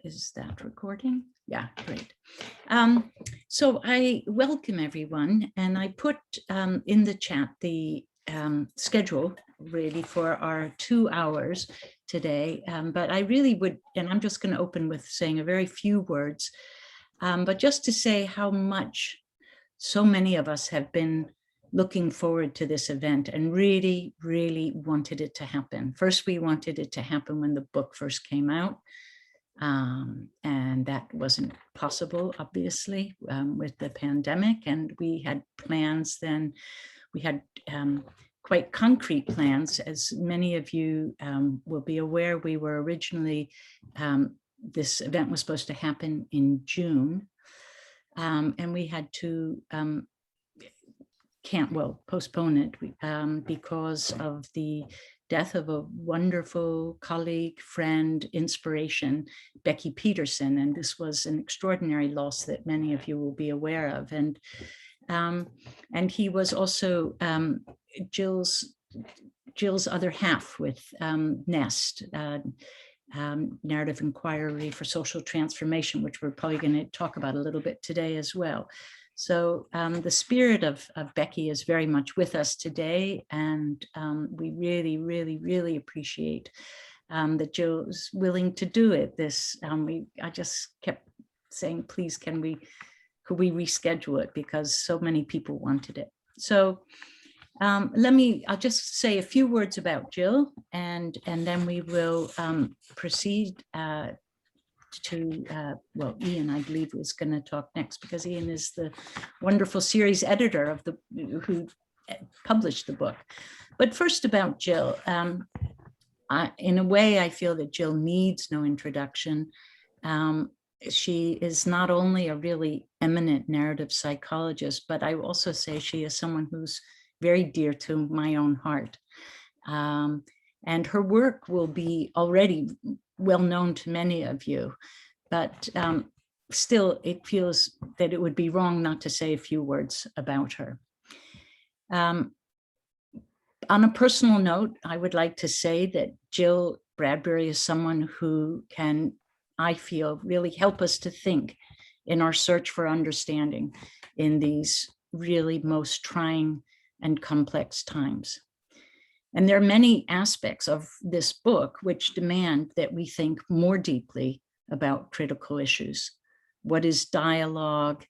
Is that recording? Yeah, great. So I welcome everyone, and I put in the chat the schedule really for our 2 hours today, but I really would, and I'm just going to open with saying a very few words, but just to say how much so many of us have been looking forward to this event and really, really wanted it to happen. First, we wanted it to happen when the book first came out. And that wasn't possible, obviously, with the pandemic. And we had plans then. We had quite concrete plans. As many of you will be aware, we were originally, this event was supposed to happen in June. And we had to postpone it because of the death of a wonderful colleague, friend, inspiration, Becky Peterson. And this was an extraordinary loss that many of you will be aware of. And he was also Jill's other half with NEST, Narrative Inquiry for Social Transformation, which we're probably going to talk about a little bit today as well. So the spirit of Becky is very much with us today, and we really, really, really appreciate that Jill is willing to do it. I just kept saying, please, could we reschedule it, because so many people wanted it. So I'll just say a few words about Jill, and then we will proceed to, Ian, I believe, was going to talk next, because Ian is the wonderful series editor who published the book. But first about Jill. In a way, I feel that Jill needs no introduction. She is not only a really eminent narrative psychologist, but I also say she is someone who's very dear to my own heart. And her work will be already well known to many of you, but still it feels that it would be wrong not to say a few words about her. On a personal note, I would like to say that Jill Bradbury is someone who can, I feel, really help us to think in our search for understanding in these really most trying and complex times. And there are many aspects of this book which demand that we think more deeply about critical issues. What is dialogue?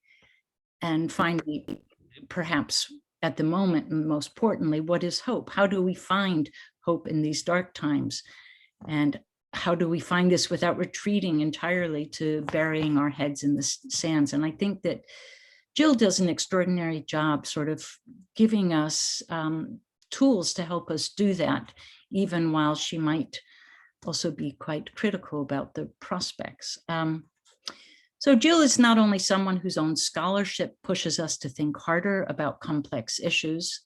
And finally, perhaps at the moment, and most importantly, what is hope? How do we find hope in these dark times? And how do we find this without retreating entirely to burying our heads in the sands? And I think that Jill does an extraordinary job sort of giving us tools to help us do that, even while she might also be quite critical about the prospects. So Jill is not only someone whose own scholarship pushes us to think harder about complex issues,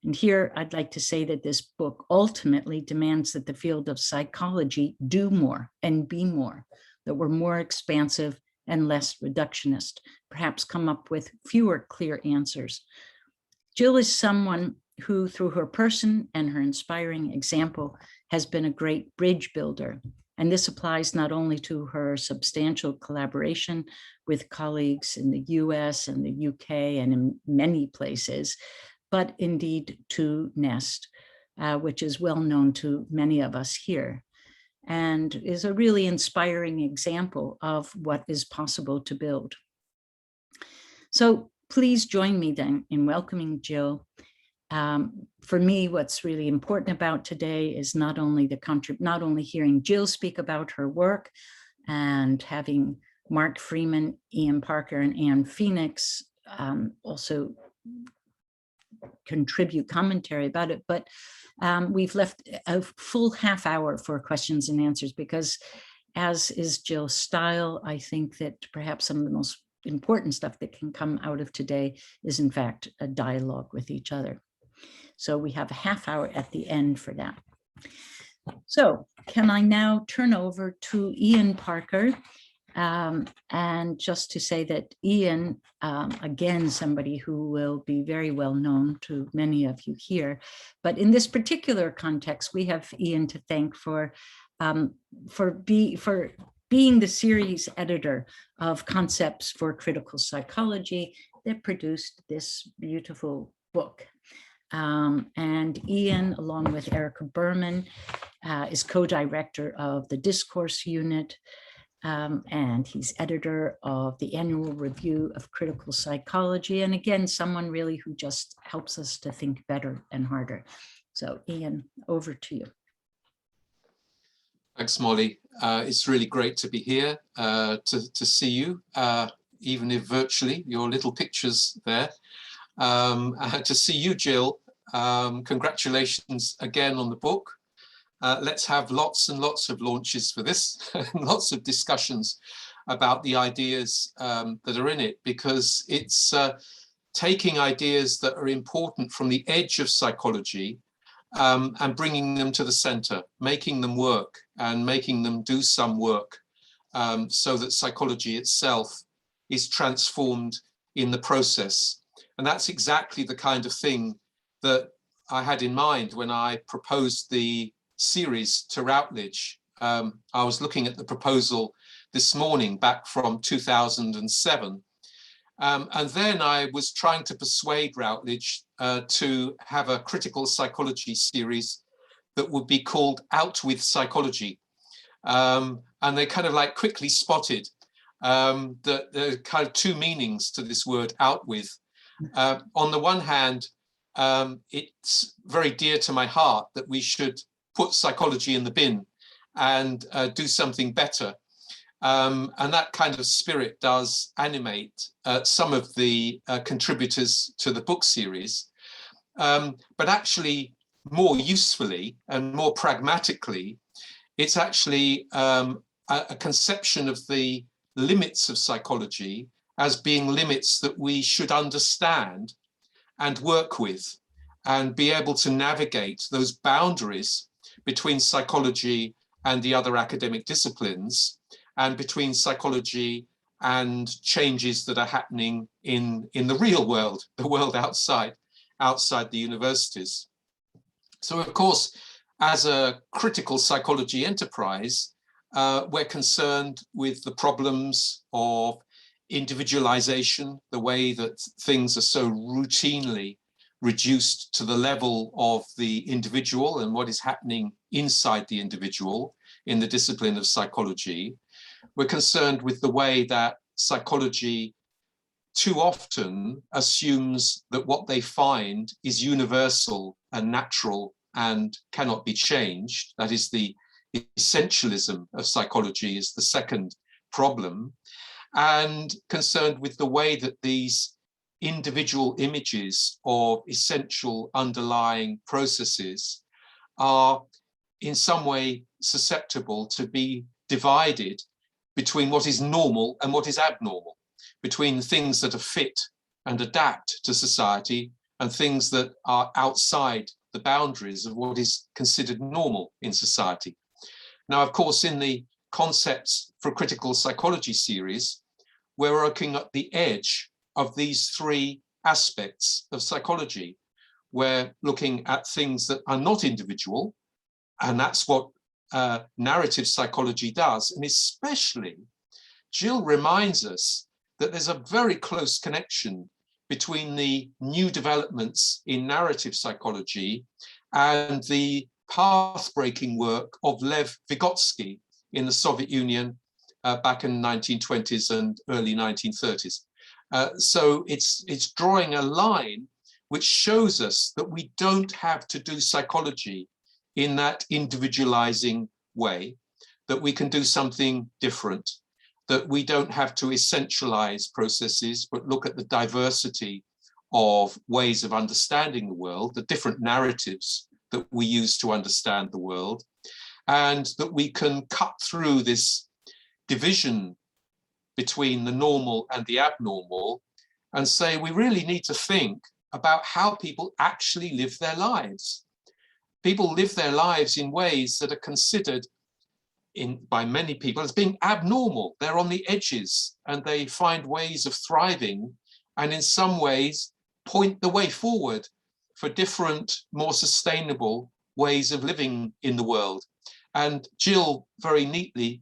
and here I'd like to say that this book ultimately demands that the field of psychology do more and be more, that we're more expansive and less reductionist, perhaps come up with fewer clear answers. Jill is someone who, through her person and her inspiring example, has been a great bridge builder. And this applies not only to her substantial collaboration with colleagues in the US and the UK and in many places, but indeed to NEST, which is well known to many of us here, and is a really inspiring example of what is possible to build. So please join me then in welcoming Jill. For me, what's really important about today is not only hearing Jill speak about her work and having Mark Freeman, Ian Parker, and Anne Phoenix also contribute commentary about it, but we've left a full half hour for questions and answers, because as is Jill's style, I think that perhaps some of the most important stuff that can come out of today is in fact a dialogue with each other. So we have a half hour at the end for that. So can I now turn over to Ian Parker? And just to say that Ian, again, somebody who will be very well known to many of you here, but in this particular context, we have Ian to thank for being the series editor of Concepts for Critical Psychology that produced this beautiful book. And Ian, along with Erica Berman, is co-director of the Discourse Unit, and he's editor of the Annual Review of Critical Psychology. And again, someone really who just helps us to think better and harder. So Ian, over to you. Thanks, Molly. It's really great to be here, to see you, even if virtually, your little pictures there. To see you, Jill. Congratulations again on the book. Let's have lots and lots of launches for this, lots of discussions about the ideas that are in it, because it's taking ideas that are important from the edge of psychology and bringing them to the center, making them work and making them do some work, so that psychology itself is transformed in the process. And that's exactly the kind of thing that I had in mind when I proposed the series to Routledge. I was looking at the proposal this morning back from 2007. And then I was trying to persuade Routledge to have a critical psychology series that would be called Out With Psychology. And they kind of like quickly spotted that there are kind of two meanings to this word out with. On the one hand, it's very dear to my heart that we should put psychology in the bin and do something better. And that kind of spirit does animate some of the contributors to the book series. But actually, more usefully and more pragmatically, it's actually a conception of the limits of psychology as being limits that we should understand and work with and be able to navigate those boundaries between psychology and the other academic disciplines, and between psychology and changes that are happening in the real world, the world outside the universities. So of course, as a critical psychology enterprise, we're concerned with the problems of individualization, the way that things are so routinely reduced to the level of the individual and what is happening inside the individual in the discipline of psychology. We're concerned with the way that psychology too often assumes that what they find is universal and natural and cannot be changed. That is, the essentialism of psychology is the second problem. And concerned with the way that these individual images of essential underlying processes are in some way susceptible to be divided between what is normal and what is abnormal, between things that are fit and adapt to society and things that are outside the boundaries of what is considered normal in society. Now, of course, in the Concepts for Critical Psychology series, we're working at the edge of these three aspects of psychology. We're looking at things that are not individual, and that's what narrative psychology does. And especially, Jill reminds us that there's a very close connection between the new developments in narrative psychology and the path-breaking work of Lev Vygotsky in the Soviet Union back in the 1920s and early 1930s. So it's drawing a line which shows us that we don't have to do psychology in that individualizing way, that we can do something different, that we don't have to essentialize processes, but look at the diversity of ways of understanding the world, the different narratives that we use to understand the world, and that we can cut through this division between the normal and the abnormal and say we really need to think about how people actually live their lives. People live their lives in ways that are considered by many people as being abnormal. They're on the edges and they find ways of thriving and in some ways point the way forward for different, more sustainable ways of living in the world. And Jill very neatly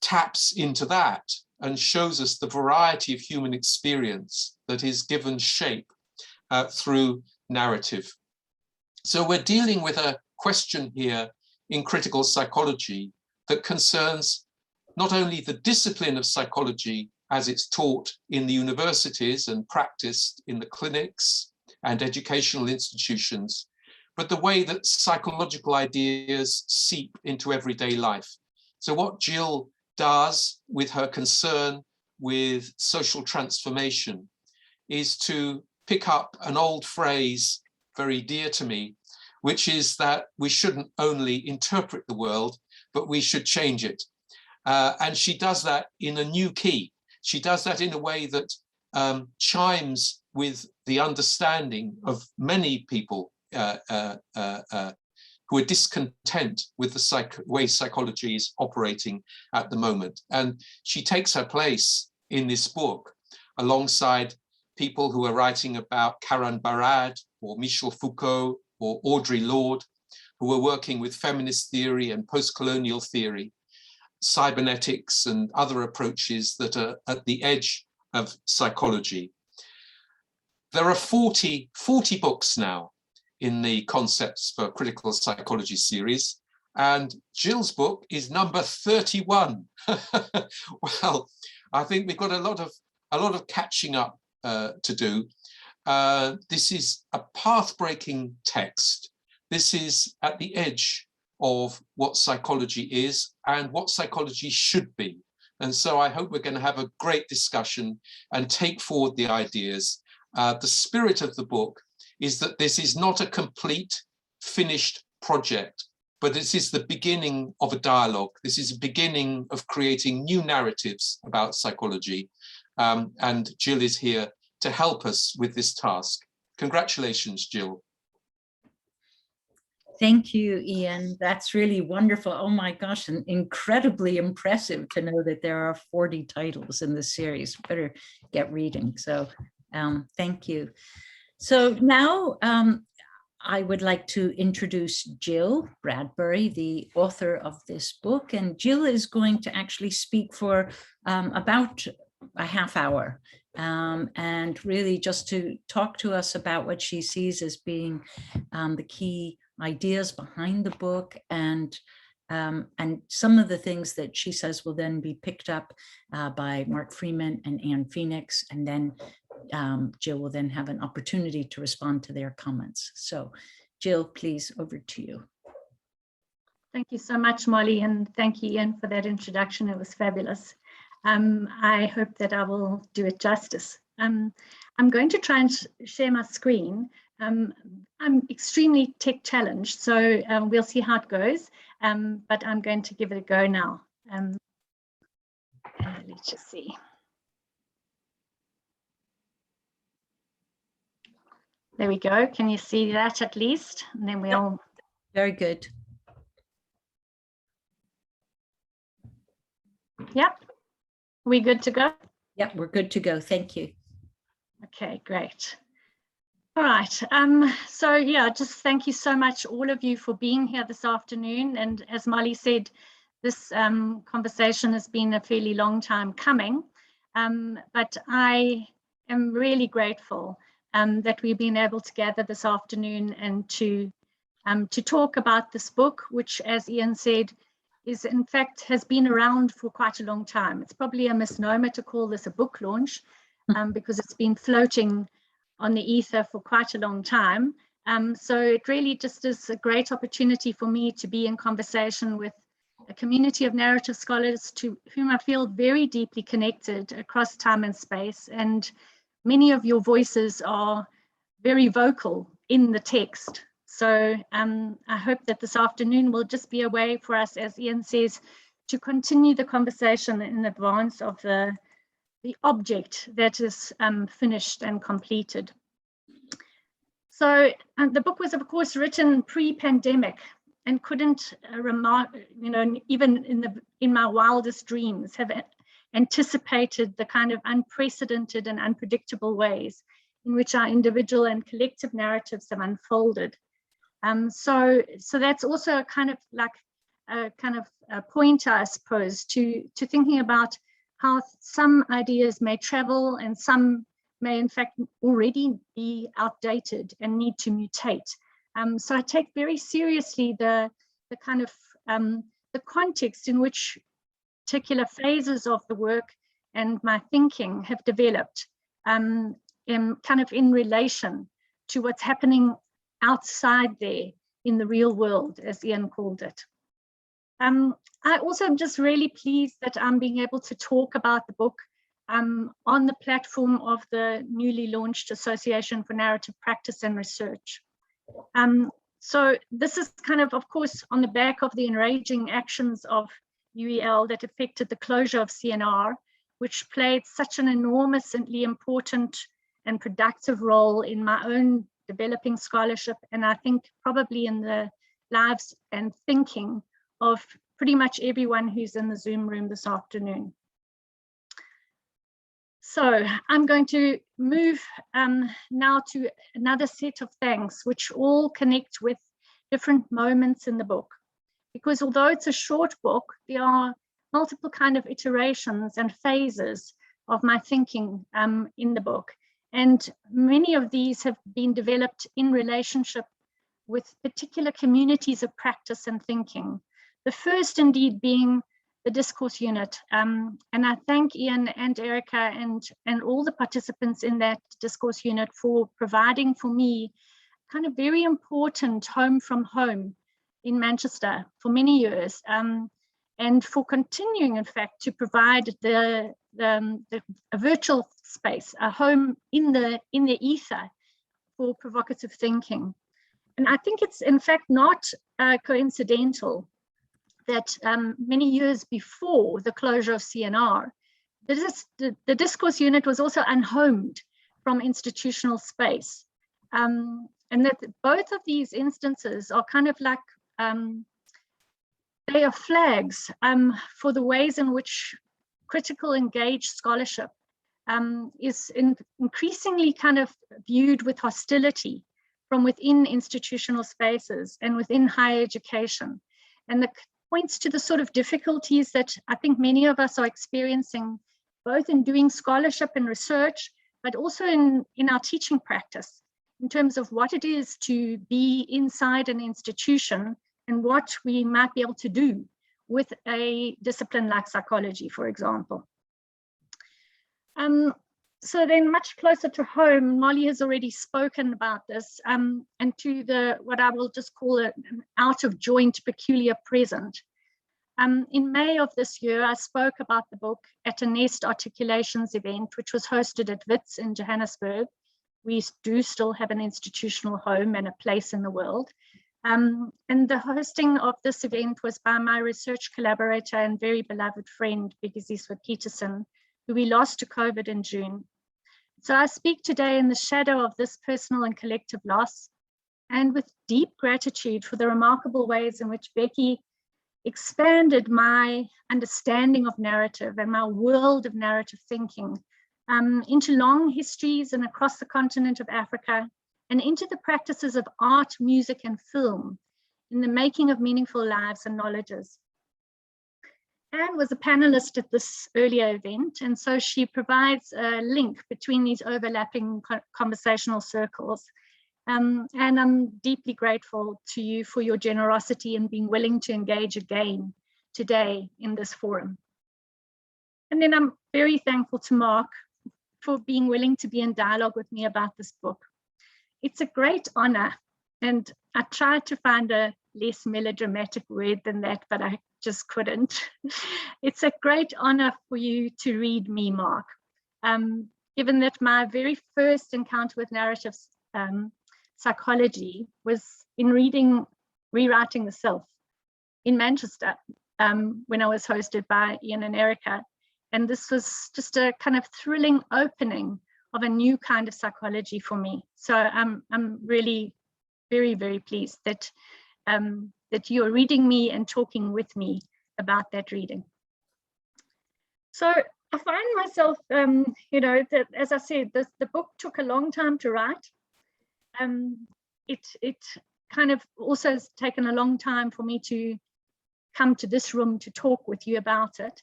taps into that and shows us the variety of human experience that is given shape through narrative. So we're dealing with a question here in critical psychology that concerns not only the discipline of psychology as it's taught in the universities and practiced in the clinics and educational institutions, but the way that psychological ideas seep into everyday life. So what Jill does with her concern with social transformation is to pick up an old phrase very dear to me, which is that we shouldn't only interpret the world, but we should change it. And she does that in a new key. She does that in a way that chimes with the understanding of many people who are discontent with the way psychology is operating at the moment. And she takes her place in this book alongside people who are writing about Karen Barad or Michel Foucault or Audre Lorde, who are working with feminist theory and post-colonial theory, cybernetics and other approaches that are at the edge of psychology. There are 40 books now in the Concepts for Critical Psychology series, and Jill's book is number 31. Well, I think we've got a lot of catching up to do. This is a path-breaking text. This is at the edge of what psychology is and what psychology should be. And so I hope we're going to have a great discussion and take forward the ideas. The spirit of the book is that this is not a complete, finished project, but this is the beginning of a dialogue. This is a beginning of creating new narratives about psychology. And Jill is here to help us with this task. Congratulations, Jill. Thank you, Ian. That's really wonderful. Oh my gosh, and incredibly impressive to know that there are 40 titles in the series. Better get reading. So thank you. So now I would like to introduce Jill Bradbury, the author of this book. And Jill is going to actually speak for about a half hour and really just to talk to us about what she sees as being the key ideas behind the book and some of the things that she says will then be picked up by Mark Freeman and Anne Phoenix, and then Jill will then have an opportunity to respond to their comments. So Jill, please, over to you. Thank you so much, Molly, and thank you, Ian, for that introduction. It was fabulous. I hope that I will do it justice. I'm going to try and share my screen. I'm extremely tech challenged, so we'll see how it goes, but I'm going to give it a go now. Let's just see. There we go. Can you see that at least? And then we'll... Very good. Yep. Are we good to go? Yep, we're good to go. Thank you. Okay, great. All right. So yeah, just thank you so much, all of you, for being here this afternoon. And as Molly said, this conversation has been a fairly long time coming, but I am really grateful that we've been able to gather this afternoon and to talk about this book, which, as Ian said, is in fact has been around for quite a long time. It's probably a misnomer to call this a book launch because it's been floating on the ether for quite a long time. So it really just is a great opportunity for me to be in conversation with a community of narrative scholars to whom I feel very deeply connected across time and space. And many of your voices are very vocal in the text. So I hope that this afternoon will just be a way for us, as Ian says, to continue the conversation in advance of the object that is finished and completed. So the book was, of course, written pre-pandemic and couldn't even in my wildest dreams have anticipated the kind of unprecedented and unpredictable ways in which our individual and collective narratives have unfolded. So that's also kind of like kind of a pointer, I suppose, to thinking about how some ideas may travel and some may in fact already be outdated and need to mutate. So I take very seriously the kind of the context in which particular phases of the work and my thinking have developed, kind of in relation to what's happening outside there in the real world, as Ian called it. I also am just really pleased that I'm being able to talk about the book on the platform of the newly launched Association for Narrative Practice and Research. So this is kind of course, on the back of the enraging actions of UEL that affected the closure of CNR, which played such an enormously important and productive role in my own developing scholarship, and I think probably in the lives and thinking of pretty much everyone who's in the Zoom room this afternoon. So I'm going to move now to another set of thanks, which all connect with different moments in the book. Because although it's a short book, there are multiple kind of iterations and phases of my thinking in the book. And many of these have been developed in relationship with particular communities of practice and thinking. The first indeed being the discourse unit. And I thank Ian and Erica and all the participants in that discourse unit for providing for me kind of very important home from home in Manchester for many years, and for continuing, in fact, to provide a virtual space, a home in the ether for provocative thinking. And I think it's, in fact, not coincidental that many years before the closure of CNR, the discourse unit was also unhomed from institutional space. And that both of these instances are kind of like, they are flags for the ways in which critical engaged scholarship is increasingly kind of viewed with hostility from within institutional spaces and within higher education. And that points to the sort of difficulties that I think many of us are experiencing, both in doing scholarship and research, but also in our teaching practice, in terms of what it is to be inside an institution and what we might be able to do with a discipline like psychology, for example. So then much closer to home, Molly has already spoken about this, and to what I will just call an out of joint peculiar present. In May of this year, I spoke about the book at a Nest Articulations event, which was hosted at WITS in Johannesburg. We do still have an institutional home and a place in the world. And the hosting of this event was by my research collaborator and very beloved friend, Vygotsky Peterson, who we lost to COVID in June. So I speak today in the shadow of this personal and collective loss, and with deep gratitude for the remarkable ways in which Becky expanded my understanding of narrative and my world of narrative thinking into long histories and across the continent of Africa, and into the practices of art, music, and film in the making of meaningful lives and knowledges. Anne was a panelist at this earlier event, and so she provides a link between these overlapping conversational circles. And I'm deeply grateful to you for your generosity in being willing to engage again today in this forum. And then I'm very thankful to Mark for being willing to be in dialogue with me about this book. It's a great honor, and I tried to find a less melodramatic word than that, but I just couldn't. It's a great honor for you to read me, Mark. Given that my very first encounter with narrative psychology was in Rewriting the Self in Manchester, when I was hosted by Ian and Erica. And this was just a kind of thrilling opening of a new kind of psychology for me. So I'm really very, very pleased that that you're reading me and talking with me about that reading. So I find myself, you know, that, as I said, the book took a long time to write. It kind of also has taken a long time for me to come to this room to talk with you about it.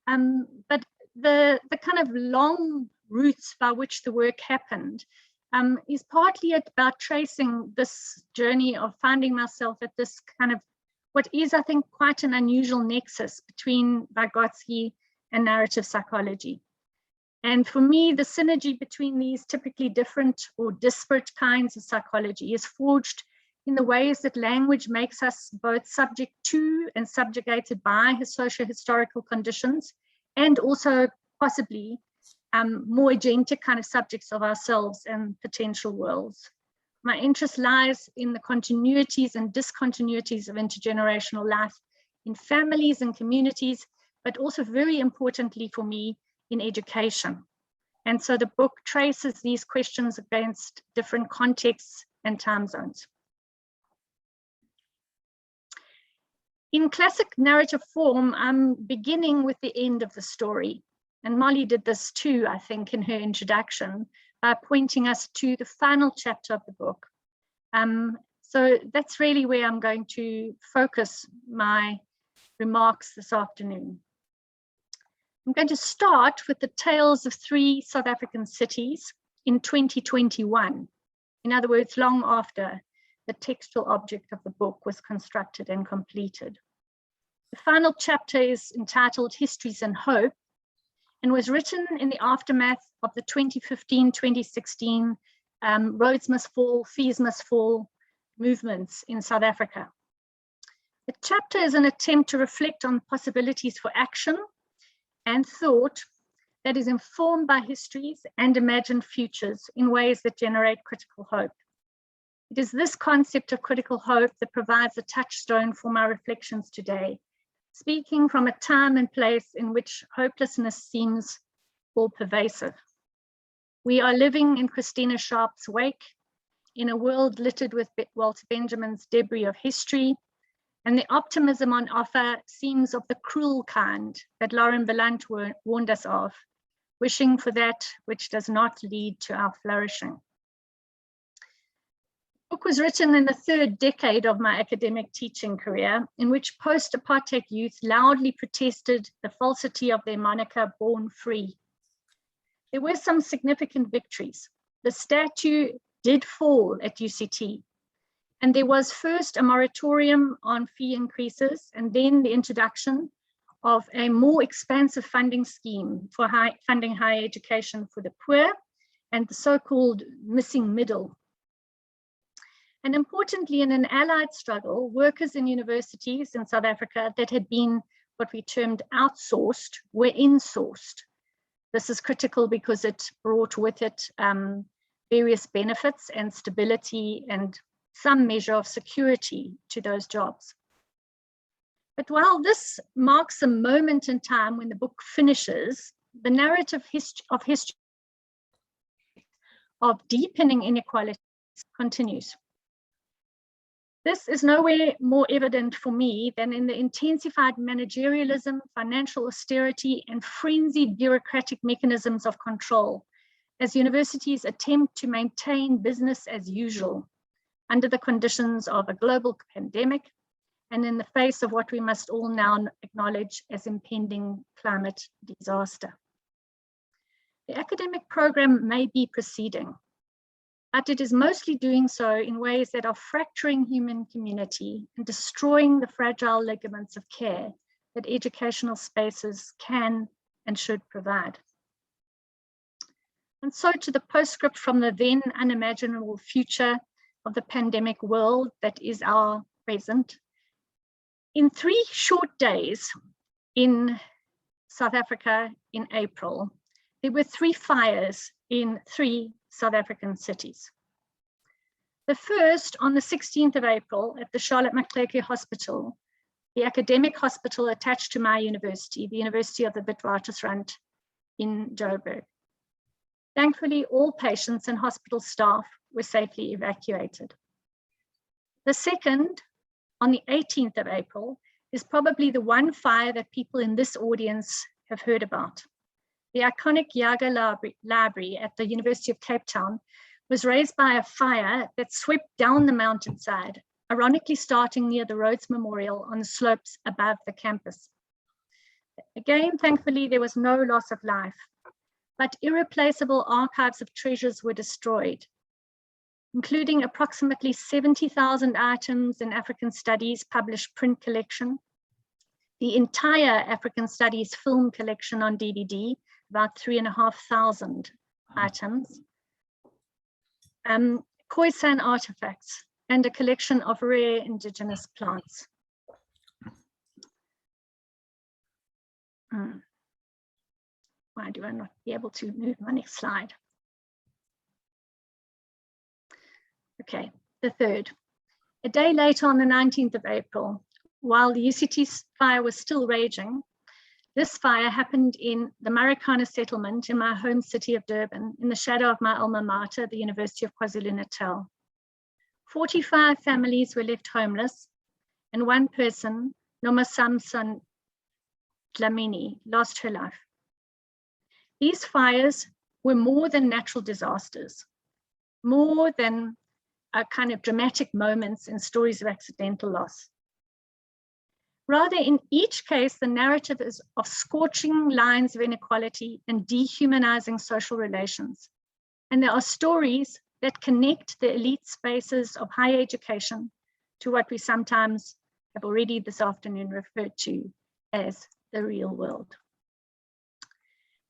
But the kind of long routes by which the work happened is partly about tracing this journey of finding myself at this kind of what is, I think, quite an unusual nexus between Vygotsky and narrative psychology. And for me, the synergy between these typically different or disparate kinds of psychology is forged in the ways that language makes us both subject to and subjugated by his socio-historical conditions, and also possibly more agentic kind of subjects of ourselves and potential worlds. My interest lies in the continuities and discontinuities of intergenerational life in families and communities, but also very importantly for me, in education. And so the book traces these questions against different contexts and time zones. In classic narrative form, I'm beginning with the end of the story. And Molly did this too, I think, in her introduction, by pointing us to the final chapter of the book. So that's really where I'm going to focus my remarks this afternoon. I'm going to start with the tales of 3 South African cities in 2021. In other words, long after the textual object of the book was constructed and completed. The final chapter is entitled Histories and Hope, and was written in the aftermath of the 2015-2016 Roads Must Fall, Fees Must Fall movements in South Africa. The chapter is an attempt to reflect on possibilities for action and thought that is informed by histories and imagined futures in ways that generate critical hope. It is this concept of critical hope that provides a touchstone for my reflections today, speaking from a time and place in which hopelessness seems all pervasive. We are living in Christina Sharp's wake, in a world littered with Walter Benjamin's debris of history, and the optimism on offer seems of the cruel kind that Lauren Belant warned us of, wishing for that which does not lead to our flourishing. The book was written in the 3rd decade of my academic teaching career, in which post-apartheid youth loudly protested the falsity of their moniker, Born Free. There were some significant victories. The statue did fall at UCT, and there was first a moratorium on fee increases, and then the introduction of a more expansive funding scheme for funding higher education for the poor and the so-called missing middle. And importantly, in an allied struggle, workers in universities in South Africa that had been what we termed outsourced were insourced. This is critical because it brought with it various benefits and stability and some measure of security to those jobs. But while this marks a moment in time when the book finishes, the narrative of history of deepening inequalities continues. This is nowhere more evident for me than in the intensified managerialism, financial austerity, and frenzied bureaucratic mechanisms of control as universities attempt to maintain business as usual under the conditions of a global pandemic and in the face of what we must all now acknowledge as impending climate disaster. The academic program may be proceeding, but it is mostly doing so in ways that are fracturing human community and destroying the fragile ligaments of care that educational spaces can and should provide. And so to the postscript from the then unimaginable future of the pandemic world that is our present. In 3 short days in South Africa in April, there were 3 fires in 3 South African cities. The first on the 16th of April at the Charlotte Maclake Hospital, the academic hospital attached to my university, the University of the Witwatersrand in Joburg. Thankfully, all patients and hospital staff were safely evacuated. The second, on the 18th of April, is probably the one fire that people in this audience have heard about. The iconic Jager Library at the University of Cape Town was raised by a fire that swept down the mountainside ironically starting near the Rhodes Memorial on the slopes above the campus. Again, thankfully, there was no loss of life, but irreplaceable archives of treasures were destroyed, including approximately 70,000 items in African Studies published print collection, the entire African Studies film collection on DVD, about 3,500 items, Khoisan artifacts, and a collection of rare indigenous plants. Why do I not be able to move my next slide? Okay, the third. A day later, on the 19th of April, while the UCT fire was still raging, this fire happened in the Marikana settlement in my home city of Durban, in the shadow of my alma mater, the University of KwaZulu-Natal. 45 families were left homeless, and one person, Nomasamson Dlamini, lost her life. These fires were more than natural disasters, more than a kind of dramatic moments in stories of accidental loss. Rather, in each case, the narrative is of scorching lines of inequality and dehumanizing social relations. And there are stories that connect the elite spaces of higher education to what we sometimes have already this afternoon referred to as the real world.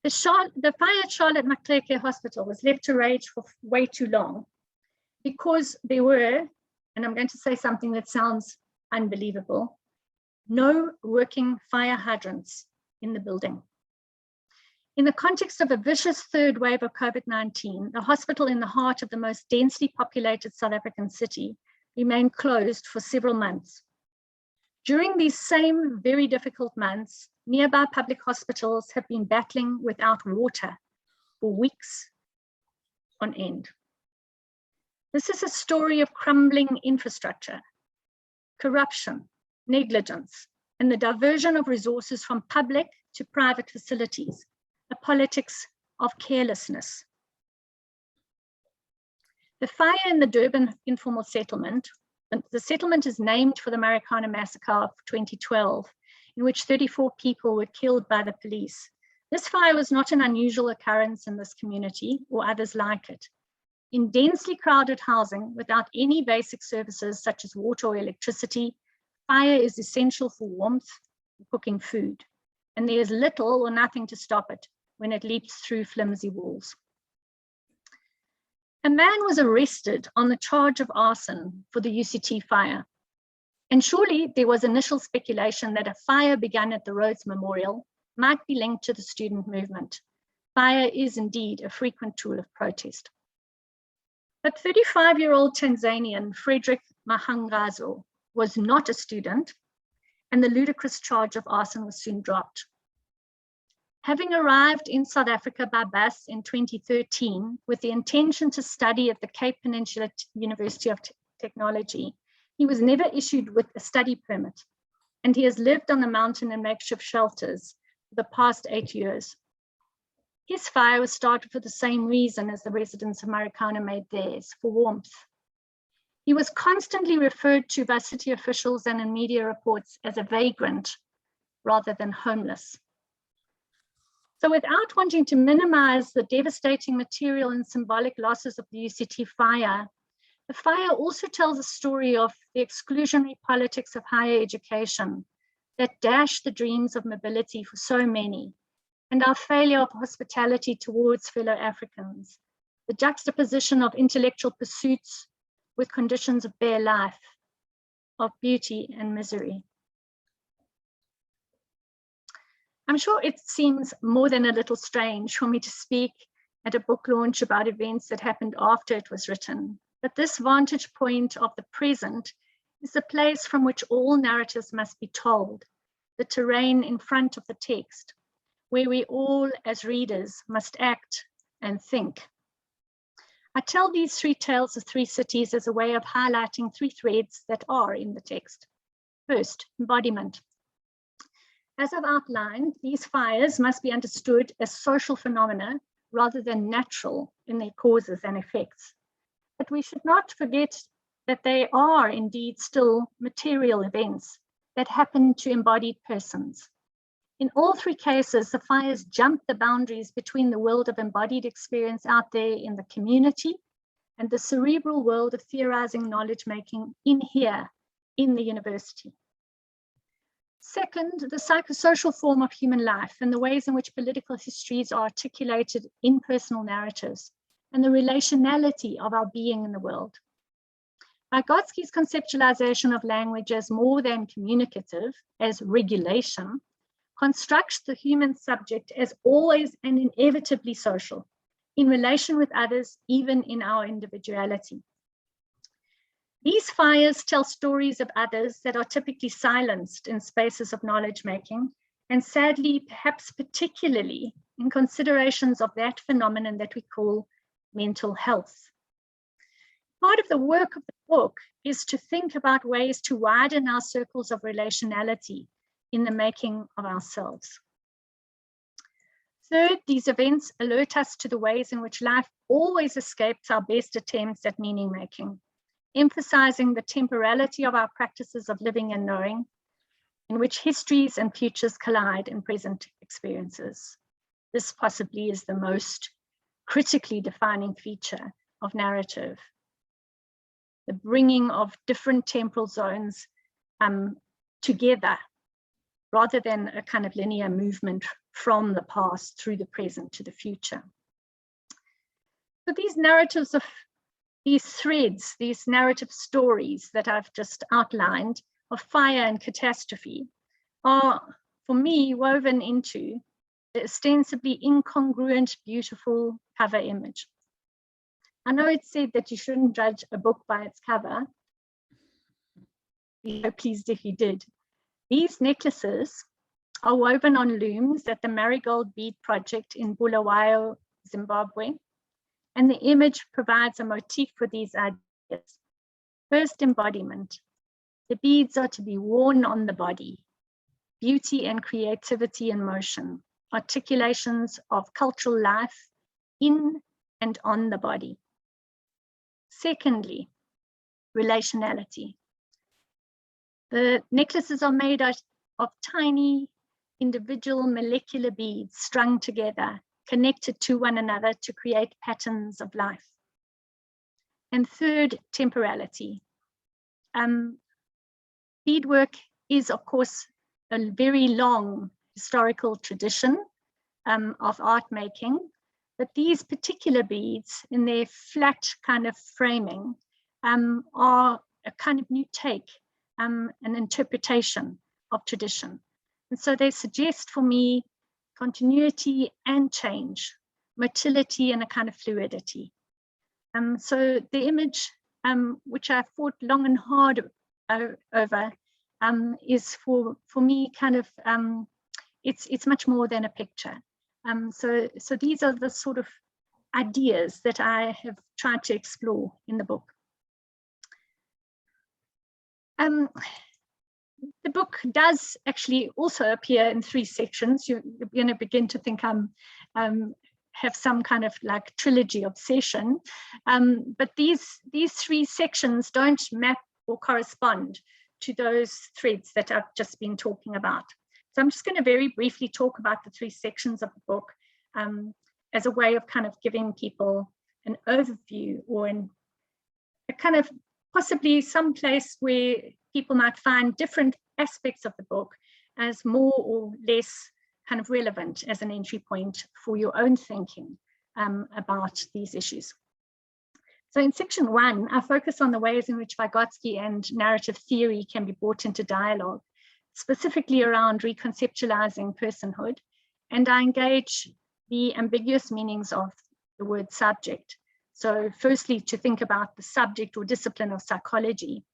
The fire at Charlotte Maxeke Hospital was left to rage for way too long because there were, and I'm going to say something that sounds unbelievable, no working fire hydrants in the building. In the context of a vicious third wave of COVID-19, the hospital in the heart of the most densely populated South African city remained closed for several months. During these same very difficult months, nearby public hospitals have been battling without water for weeks on end. This is a story of crumbling infrastructure, corruption, negligence, and the diversion of resources from public to private facilities, a politics of carelessness. The fire in the Durban informal settlement, the settlement is named for the Marikana massacre of 2012, in which 34 people were killed by the police. This fire was not an unusual occurrence in this community or others like it. In densely crowded housing without any basic services such as water or electricity, fire is essential for warmth and cooking food, and there is little or nothing to stop it when it leaps through flimsy walls. A man was arrested on the charge of arson for the UCT fire. And surely there was initial speculation that a fire begun at the Rhodes Memorial might be linked to the student movement. Fire is indeed a frequent tool of protest. But 35-year-old Tanzanian Frederick Mahangazo was not a student, and the ludicrous charge of arson was soon dropped. Having arrived in South Africa by bus in 2013 with the intention to study at the Cape Peninsula University of Technology, he was never issued with a study permit, and he has lived on the mountain in makeshift shelters for the past 8 years. His fire was started for the same reason as the residents of Marikana made theirs, for warmth. He was constantly referred to by city officials and in media reports as a vagrant rather than homeless. So without wanting to minimize the devastating material and symbolic losses of the UCT fire, the fire also tells a story of the exclusionary politics of higher education that dashed the dreams of mobility for so many, and our failure of hospitality towards fellow Africans, the juxtaposition of intellectual pursuits with conditions of bare life, of beauty and misery. I'm sure it seems more than a little strange for me to speak at a book launch about events that happened after it was written, but this vantage point of the present is the place from which all narratives must be told, the terrain in front of the text, where we all as readers must act and think. I tell these three tales of three cities as a way of highlighting three threads that are in the text. First, embodiment. As I've outlined, these fires must be understood as social phenomena rather than natural in their causes and effects. But we should not forget that they are indeed still material events that happen to embodied persons. In all three cases, the fires jump the boundaries between the world of embodied experience out there in the community and the cerebral world of theorizing knowledge making in here, in the university. Second, the psychosocial form of human life and the ways in which political histories are articulated in personal narratives and the relationality of our being in the world. Vygotsky's conceptualization of language as more than communicative, as regulation, constructs the human subject as always and inevitably social, in relation with others, even in our individuality. These fires tell stories of others that are typically silenced in spaces of knowledge making, and sadly, perhaps particularly in considerations of that phenomenon that we call mental health. Part of the work of the book is to think about ways to widen our circles of relationality in the making of ourselves. Third, these events alert us to the ways in which life always escapes our best attempts at meaning making, emphasizing the temporality of our practices of living and knowing, in which histories and futures collide in present experiences. This possibly is the most critically defining feature of narrative. The bringing of different temporal zones together, rather than a kind of linear movement from the past through the present to the future. So these narratives of these threads, these narrative stories that I've just outlined of fire and catastrophe are, for me, woven into the ostensibly incongruent, beautiful cover image. I know it's said that you shouldn't judge a book by its cover. I'd be so pleased if you did. These necklaces are woven on looms at the Marigold Bead Project in Bulawayo, Zimbabwe. And the image provides a motif for these ideas. First, embodiment. The beads are to be worn on the body. Beauty and creativity in motion. Articulations of cultural life in and on the body. Secondly, relationality. The necklaces are made out of tiny individual molecular beads strung together, connected to one another to create patterns of life. And third, temporality. Beadwork is, of course, a very long historical tradition of art making, but these particular beads in their flat kind of framing are a kind of new take, an interpretation of tradition. And so they suggest for me continuity and change, motility and a kind of fluidity. So the image, which I thought long and hard over, is for me kind of, it's much more than a picture. So these are the sort of ideas that I have tried to explore in the book. The book does actually also appear in 3 sections. You're going to begin to think I'm have some kind of like trilogy obsession, but these 3 sections don't map or correspond to those threads that I've just been talking about. So I'm just going to very briefly talk about the 3 sections of the book as a way of kind of giving people an overview or a kind of possibly some place where people might find different aspects of the book as more or less kind of relevant as an entry point for your own thinking about these issues. So in section 1, I focus on the ways in which Vygotsky and narrative theory can be brought into dialogue, specifically around reconceptualizing personhood, and I engage the ambiguous meanings of the word subject. So firstly, to think about the subject or discipline of psychology,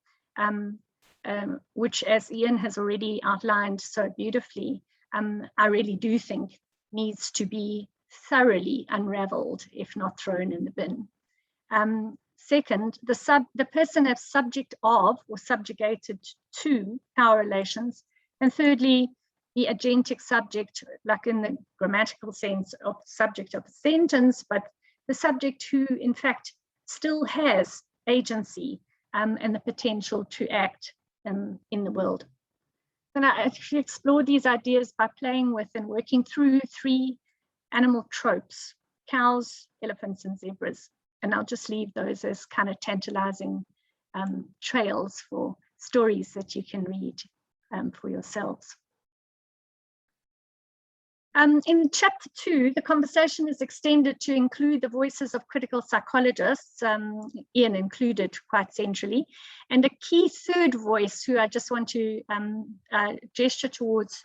which, as Ian has already outlined so beautifully, I really do think needs to be thoroughly unraveled, if not thrown in the bin. Second, the person as subject of or subjugated to power relations. And thirdly, the agentic subject, like in the grammatical sense of subject of a sentence, but the subject who in fact still has agency and the potential to act in the world. And I actually explore these ideas by playing with and working through 3 animal tropes: cows, elephants, and zebras. And I'll just leave those as kind of tantalizing trails for stories that you can read for yourselves. In chapter 2, the conversation is extended to include the voices of critical psychologists, Ian included quite centrally, and a key third voice who I just want to gesture towards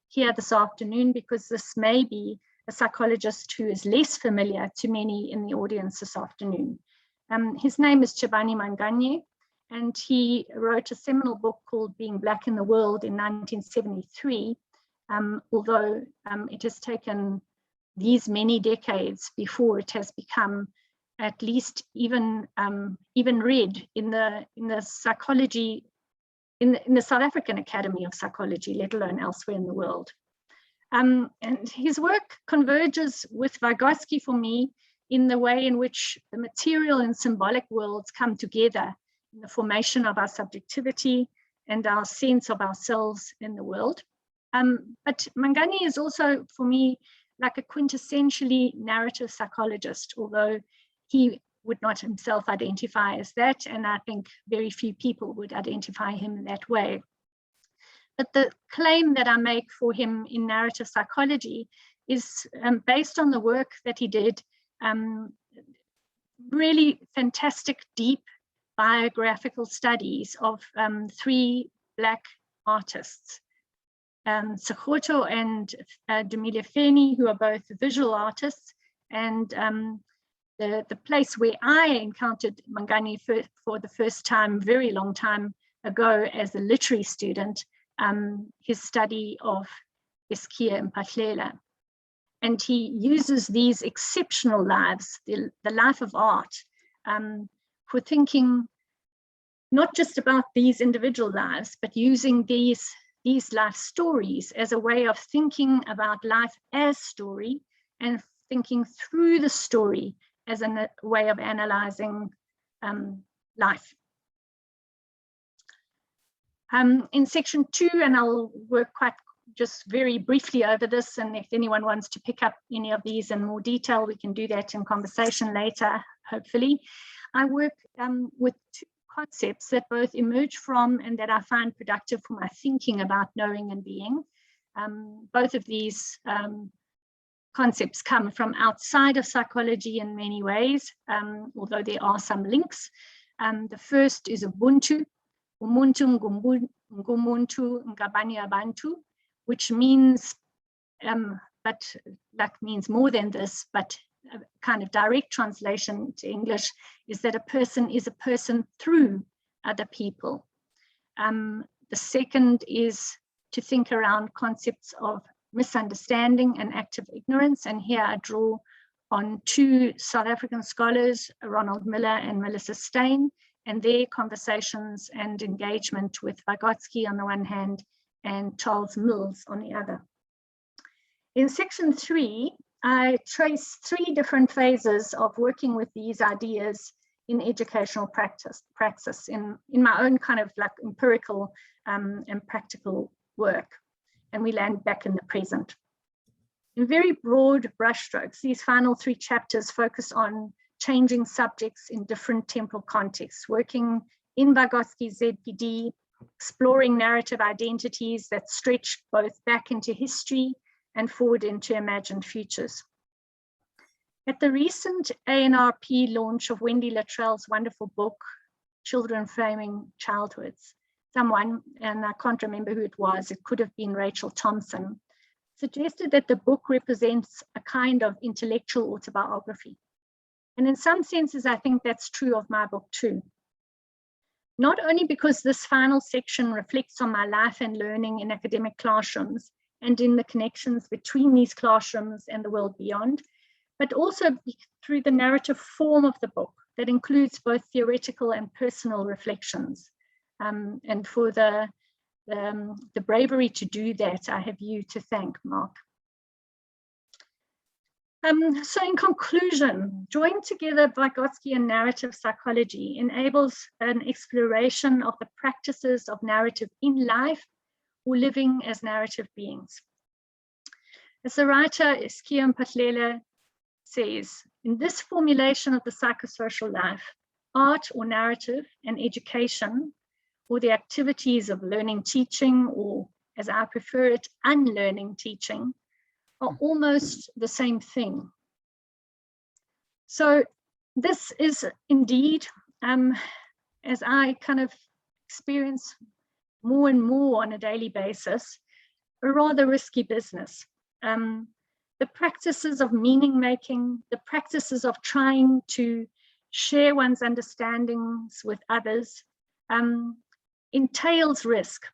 here this afternoon, because this may be a psychologist who is less familiar to many in the audience this afternoon. His name is Chobani Manganyi, and he wrote a seminal book called Being Black in the World in 1973. Although it has taken these many decades before it has become at least even read in the psychology, in the South African Academy of Psychology, let alone elsewhere in the world. And his work converges with Vygotsky for me in the way in which the material and symbolic worlds come together in the formation of our subjectivity and our sense of ourselves in the world. But Manganyi is also, for me, like a quintessentially narrative psychologist, although he would not himself identify as that, and I think very few people would identify him in that way. But the claim that I make for him in narrative psychology is based on the work that he did, really fantastic, deep biographical studies of 3 Black artists. Sekgoto and Dumile Feni, who are both visual artists, and the place where I encountered Manganyi for the first time, very long time ago as a literary student, his study of Eskia and Patlela. And he uses these exceptional lives, the life of art, for thinking not just about these individual lives, but using these life stories as a way of thinking about life as story and thinking through the story as a way of analyzing life. In section 2, and I'll work quite just very briefly over this, and if anyone wants to pick up any of these in more detail, we can do that in conversation later, hopefully. I work with 2 concepts that both emerge from and that I find productive for my thinking about knowing and being. Both of these concepts come from outside of psychology in many ways, although there are some links. The first is Ubuntu, Umuntu Ngumuntu Ngabanye Abantu, which means, but that means more than this, but a kind of direct translation to English is that a person is a person through other people. The second is to think around concepts of misunderstanding and active ignorance. And here I draw on 2 South African scholars, Ronald Miller and Melissa Steyn, and their conversations and engagement with Vygotsky on the one hand and Charles Mills on the other. In section 3, I trace 3 different phases of working with these ideas in educational praxis in my own kind of like empirical and practical work. And we land back in the present. In very broad brushstrokes, these final 3 chapters focus on changing subjects in different temporal contexts, working in Vygotsky's ZPD, exploring narrative identities that stretch both back into history and forward into imagined futures. At the recent ANRP launch of Wendy Luttrell's wonderful book, Children Framing Childhoods, someone, and I can't remember who it was, it could have been Rachel Thompson, suggested that the book represents a kind of intellectual autobiography. And in some senses, I think that's true of my book too. Not only because this final section reflects on my life and learning in academic classrooms and in the connections between these classrooms and the world beyond, but also through the narrative form of the book that includes both theoretical and personal reflections. And for the bravery to do that, I have you to thank, Mark. So in conclusion, drawing together Vygotsky and narrative psychology enables an exploration of the practices of narrative in life or living as narrative beings. As the writer Skiam Patlele says, in this formulation of the psychosocial life, art or narrative and education, or the activities of learning teaching, or as I prefer it, unlearning teaching, are almost the same thing. So this is indeed, as I kind of experience more and more on a daily basis, a rather risky business. The practices of meaning making, the practices of trying to share one's understandings with others, entails risk.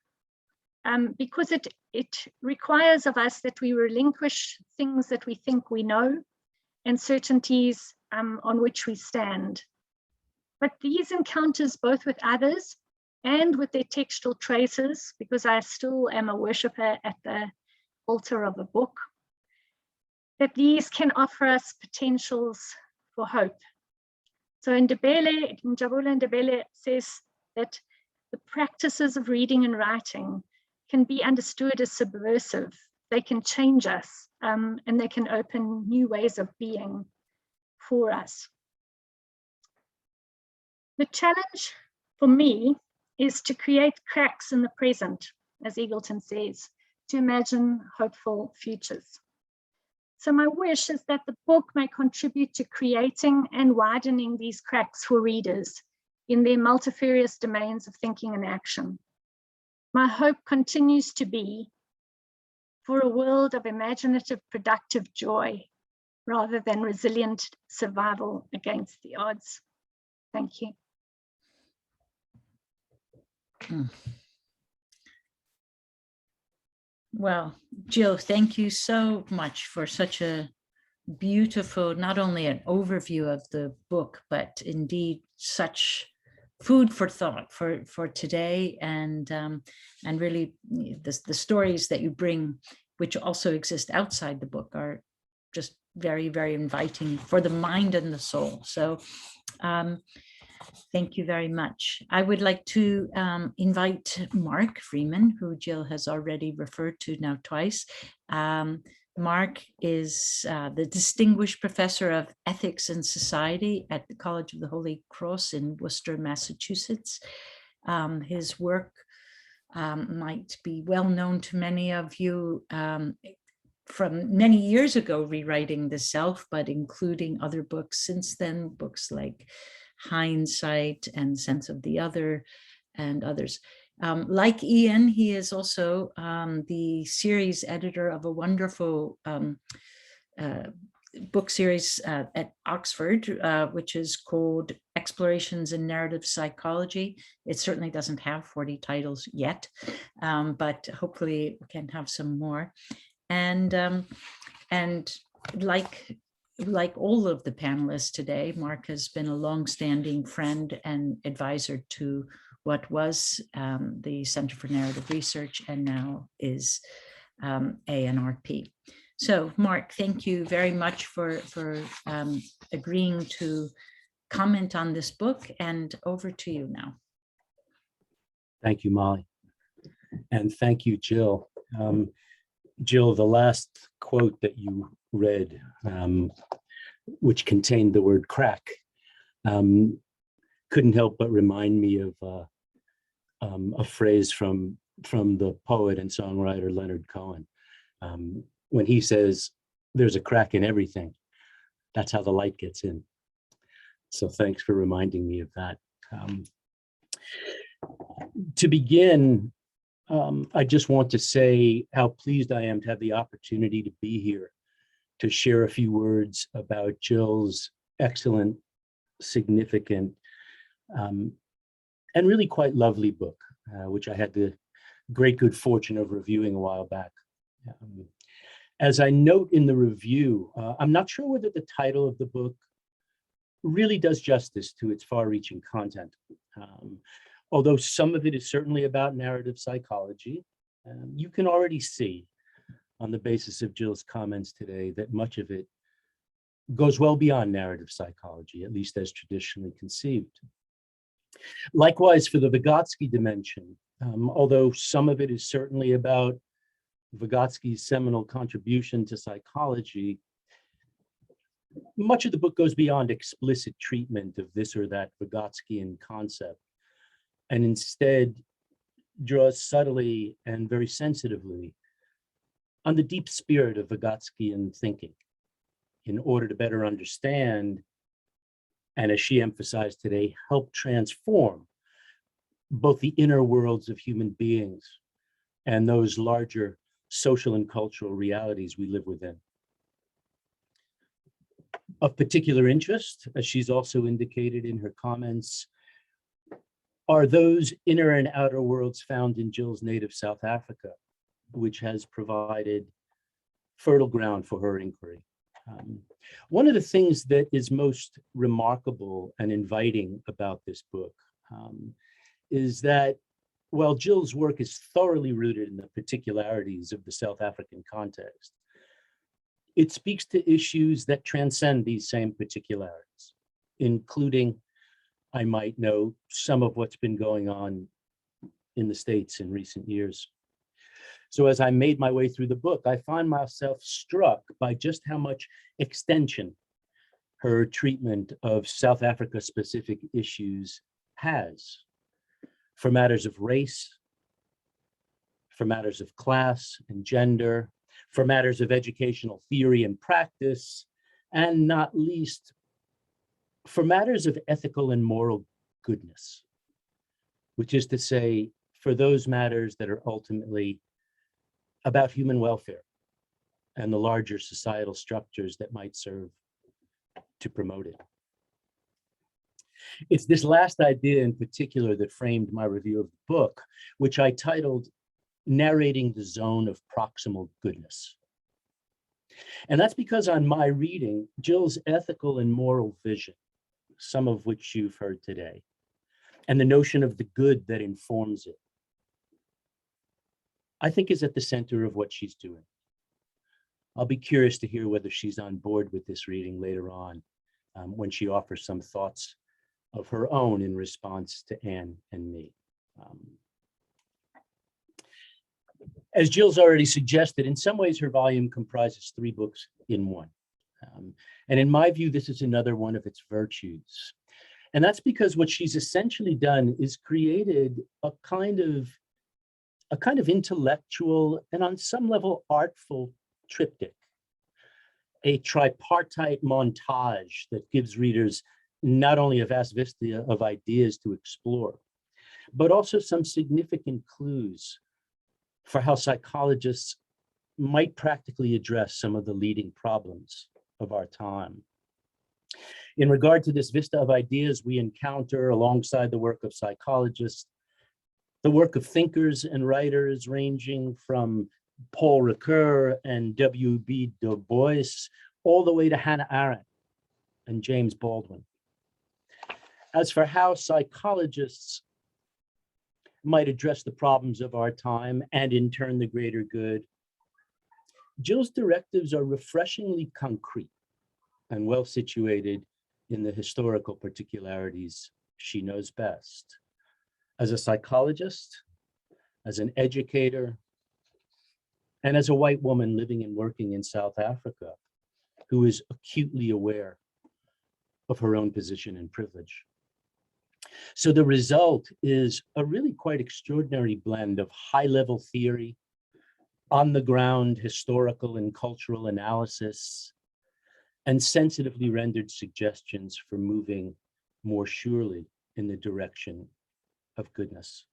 Because it requires of us that we relinquish things that we think we know and certainties on which we stand. But these encounters, both with others and with their textual traces, because I still am a worshipper at the altar of a book, that these can offer us potentials for hope. So Ndebele, Njabula Ndebele says that the practices of reading and writing can be understood as subversive. They can change us, and they can open new ways of being for us. The challenge for me is to create cracks in the present, as Eagleton says, to imagine hopeful futures. So my wish is that the book may contribute to creating and widening these cracks for readers in their multifarious domains of thinking and action. My hope continues to be for a world of imaginative, productive joy, rather than resilient survival against the odds. Thank you. Well, Jill, thank you so much for such a beautiful, not only an overview of the book, but indeed such food for thought for today, and really the stories that you bring, which also exist outside the book, are just very, very inviting for the mind and the soul. So thank you very much. I would like to invite Mark Freeman, who Jill has already referred to now twice. Mark is the Distinguished Professor of Ethics and Society at the College of the Holy Cross in Worcester, Massachusetts. His work might be well known to many of you from many years ago, Rewriting the Self, but including other books since then, books like Hindsight and Sense of the Other and others. Like Ian, he is also the series editor of a wonderful book series at Oxford, which is called Explorations in Narrative Psychology. It certainly doesn't have 40 titles yet, but hopefully we can have some more. And like all of the panelists today, Mark has been a longstanding friend and advisor to what was the Center for Narrative Research and now is ANRP. So Mark, thank you very much for agreeing to comment on this book, and over to you now. Thank you, Molly. And thank you, Jill. Jill, the last quote that you read, which contained the word crack, couldn't help but remind me of a phrase from the poet and songwriter Leonard Cohen. When he says, "There's a crack in everything, that's how the light gets in." So thanks for reminding me of that. To begin, I just want to say how pleased I am to have the opportunity to be here to share a few words about Jill's excellent, significant, and really quite lovely book, which I had the great good fortune of reviewing a while back. As I note in the review, I'm not sure whether the title of the book really does justice to its far-reaching content. Although some of it is certainly about narrative psychology, you can already see on the basis of Jill's comments today that much of it goes well beyond narrative psychology, at least as traditionally conceived. Likewise, for the Vygotsky dimension, although some of it is certainly about Vygotsky's seminal contribution to psychology, much of the book goes beyond explicit treatment of this or that Vygotskyan concept, and instead draws subtly and very sensitively on the deep spirit of Vygotskyan thinking in order to better understand, and as she emphasized today, help transform both the inner worlds of human beings and those larger social and cultural realities we live within. Of particular interest, as she's also indicated in her comments, are those inner and outer worlds found in Jill's native South Africa, which has provided fertile ground for her inquiry. One of the things that is most remarkable and inviting about this book is that while Jill's work is thoroughly rooted in the particularities of the South African context, it speaks to issues that transcend these same particularities, including, I might note, some of what's been going on in the States in recent years. So as I made my way through the book, I find myself struck by just how much extension her treatment of South Africa-specific issues has for matters of race, for matters of class and gender, for matters of educational theory and practice, and not least for matters of ethical and moral goodness, which is to say, for those matters that are ultimately about human welfare and the larger societal structures that might serve to promote it. It's this last idea in particular that framed my review of the book, which I titled Narrating the Zone of Proximal Goodness. And that's because on my reading, Jill's ethical and moral vision, some of which you've heard today, and the notion of the good that informs it, I think is at the center of what she's doing. I'll be curious to hear whether she's on board with this reading later on when she offers some thoughts of her own in response to Anne and me. As Jill's already suggested, in some ways her volume comprises 3 books in one. And in my view, this is another one of its virtues. And that's because what she's essentially done is created a kind of intellectual and on some level artful triptych, a tripartite montage that gives readers not only a vast vista of ideas to explore, but also some significant clues for how psychologists might practically address some of the leading problems of our time. In regard to this vista of ideas, we encounter, alongside the work of psychologists, the work of thinkers and writers ranging from Paul Ricoeur and W.B. Du Bois, all the way to Hannah Arendt and James Baldwin. As for how psychologists might address the problems of our time and in turn the greater good, Jill's directives are refreshingly concrete and well situated in the historical particularities she knows best. As a psychologist, as an educator, and as a white woman living and working in South Africa, who is acutely aware of her own position and privilege. So the result is a really quite extraordinary blend of high-level theory, on-the-ground historical and cultural analysis, and sensitively rendered suggestions for moving more surely in the direction of goodness.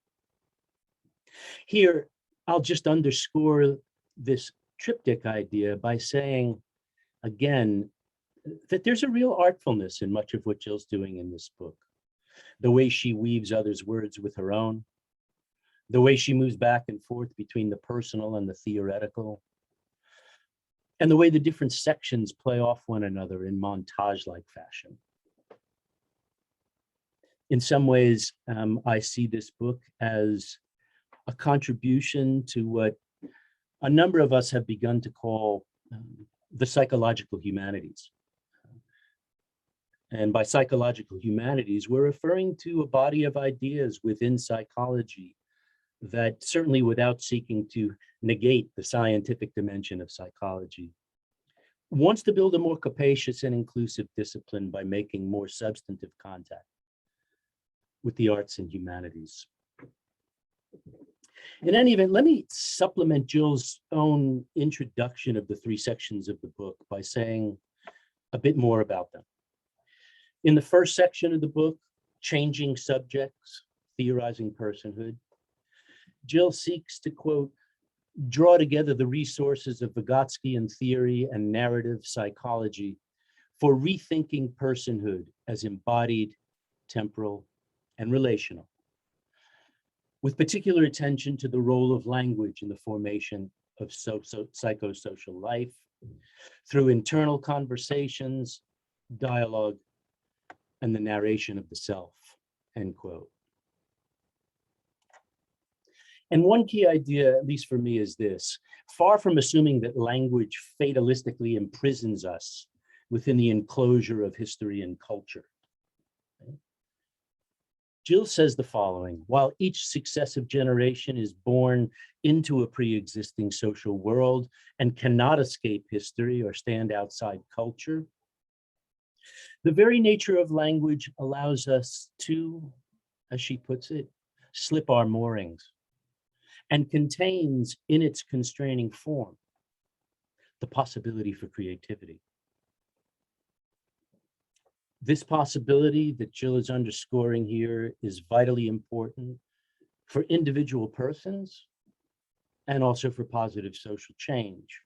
Here, I'll just underscore this triptych idea by saying, again, that there's a real artfulness in much of what Jill's doing in this book. The way she weaves others' words with her own, the way she moves back and forth between the personal and the theoretical, and the way the different sections play off one another in montage-like fashion. In some ways, I see this book as a contribution to what a number of us have begun to call the psychological humanities. And by psychological humanities, we're referring to a body of ideas within psychology that, certainly without seeking to negate the scientific dimension of psychology, wants to build a more capacious and inclusive discipline by making more substantive contact with the arts and humanities. In any event, let me supplement Jill's own introduction of the 3 sections of the book by saying a bit more about them. In the first section of the book, Changing Subjects, Theorizing Personhood, Jill seeks to, quote, draw together the resources of Vygotskyan theory and narrative psychology for rethinking personhood as embodied, temporal, and relational, with particular attention to the role of language in the formation of psychosocial life through internal conversations, dialogue, and the narration of the self, end quote. And one key idea, at least for me, is this: far from assuming that language fatalistically imprisons us within the enclosure of history and culture, Jill says the following: while each successive generation is born into a pre-existing social world and cannot escape history or stand outside culture, the very nature of language allows us to, as she puts it, slip our moorings, and contains in its constraining form the possibility for creativity. This possibility that Jill is underscoring here is vitally important for individual persons and also for positive social change.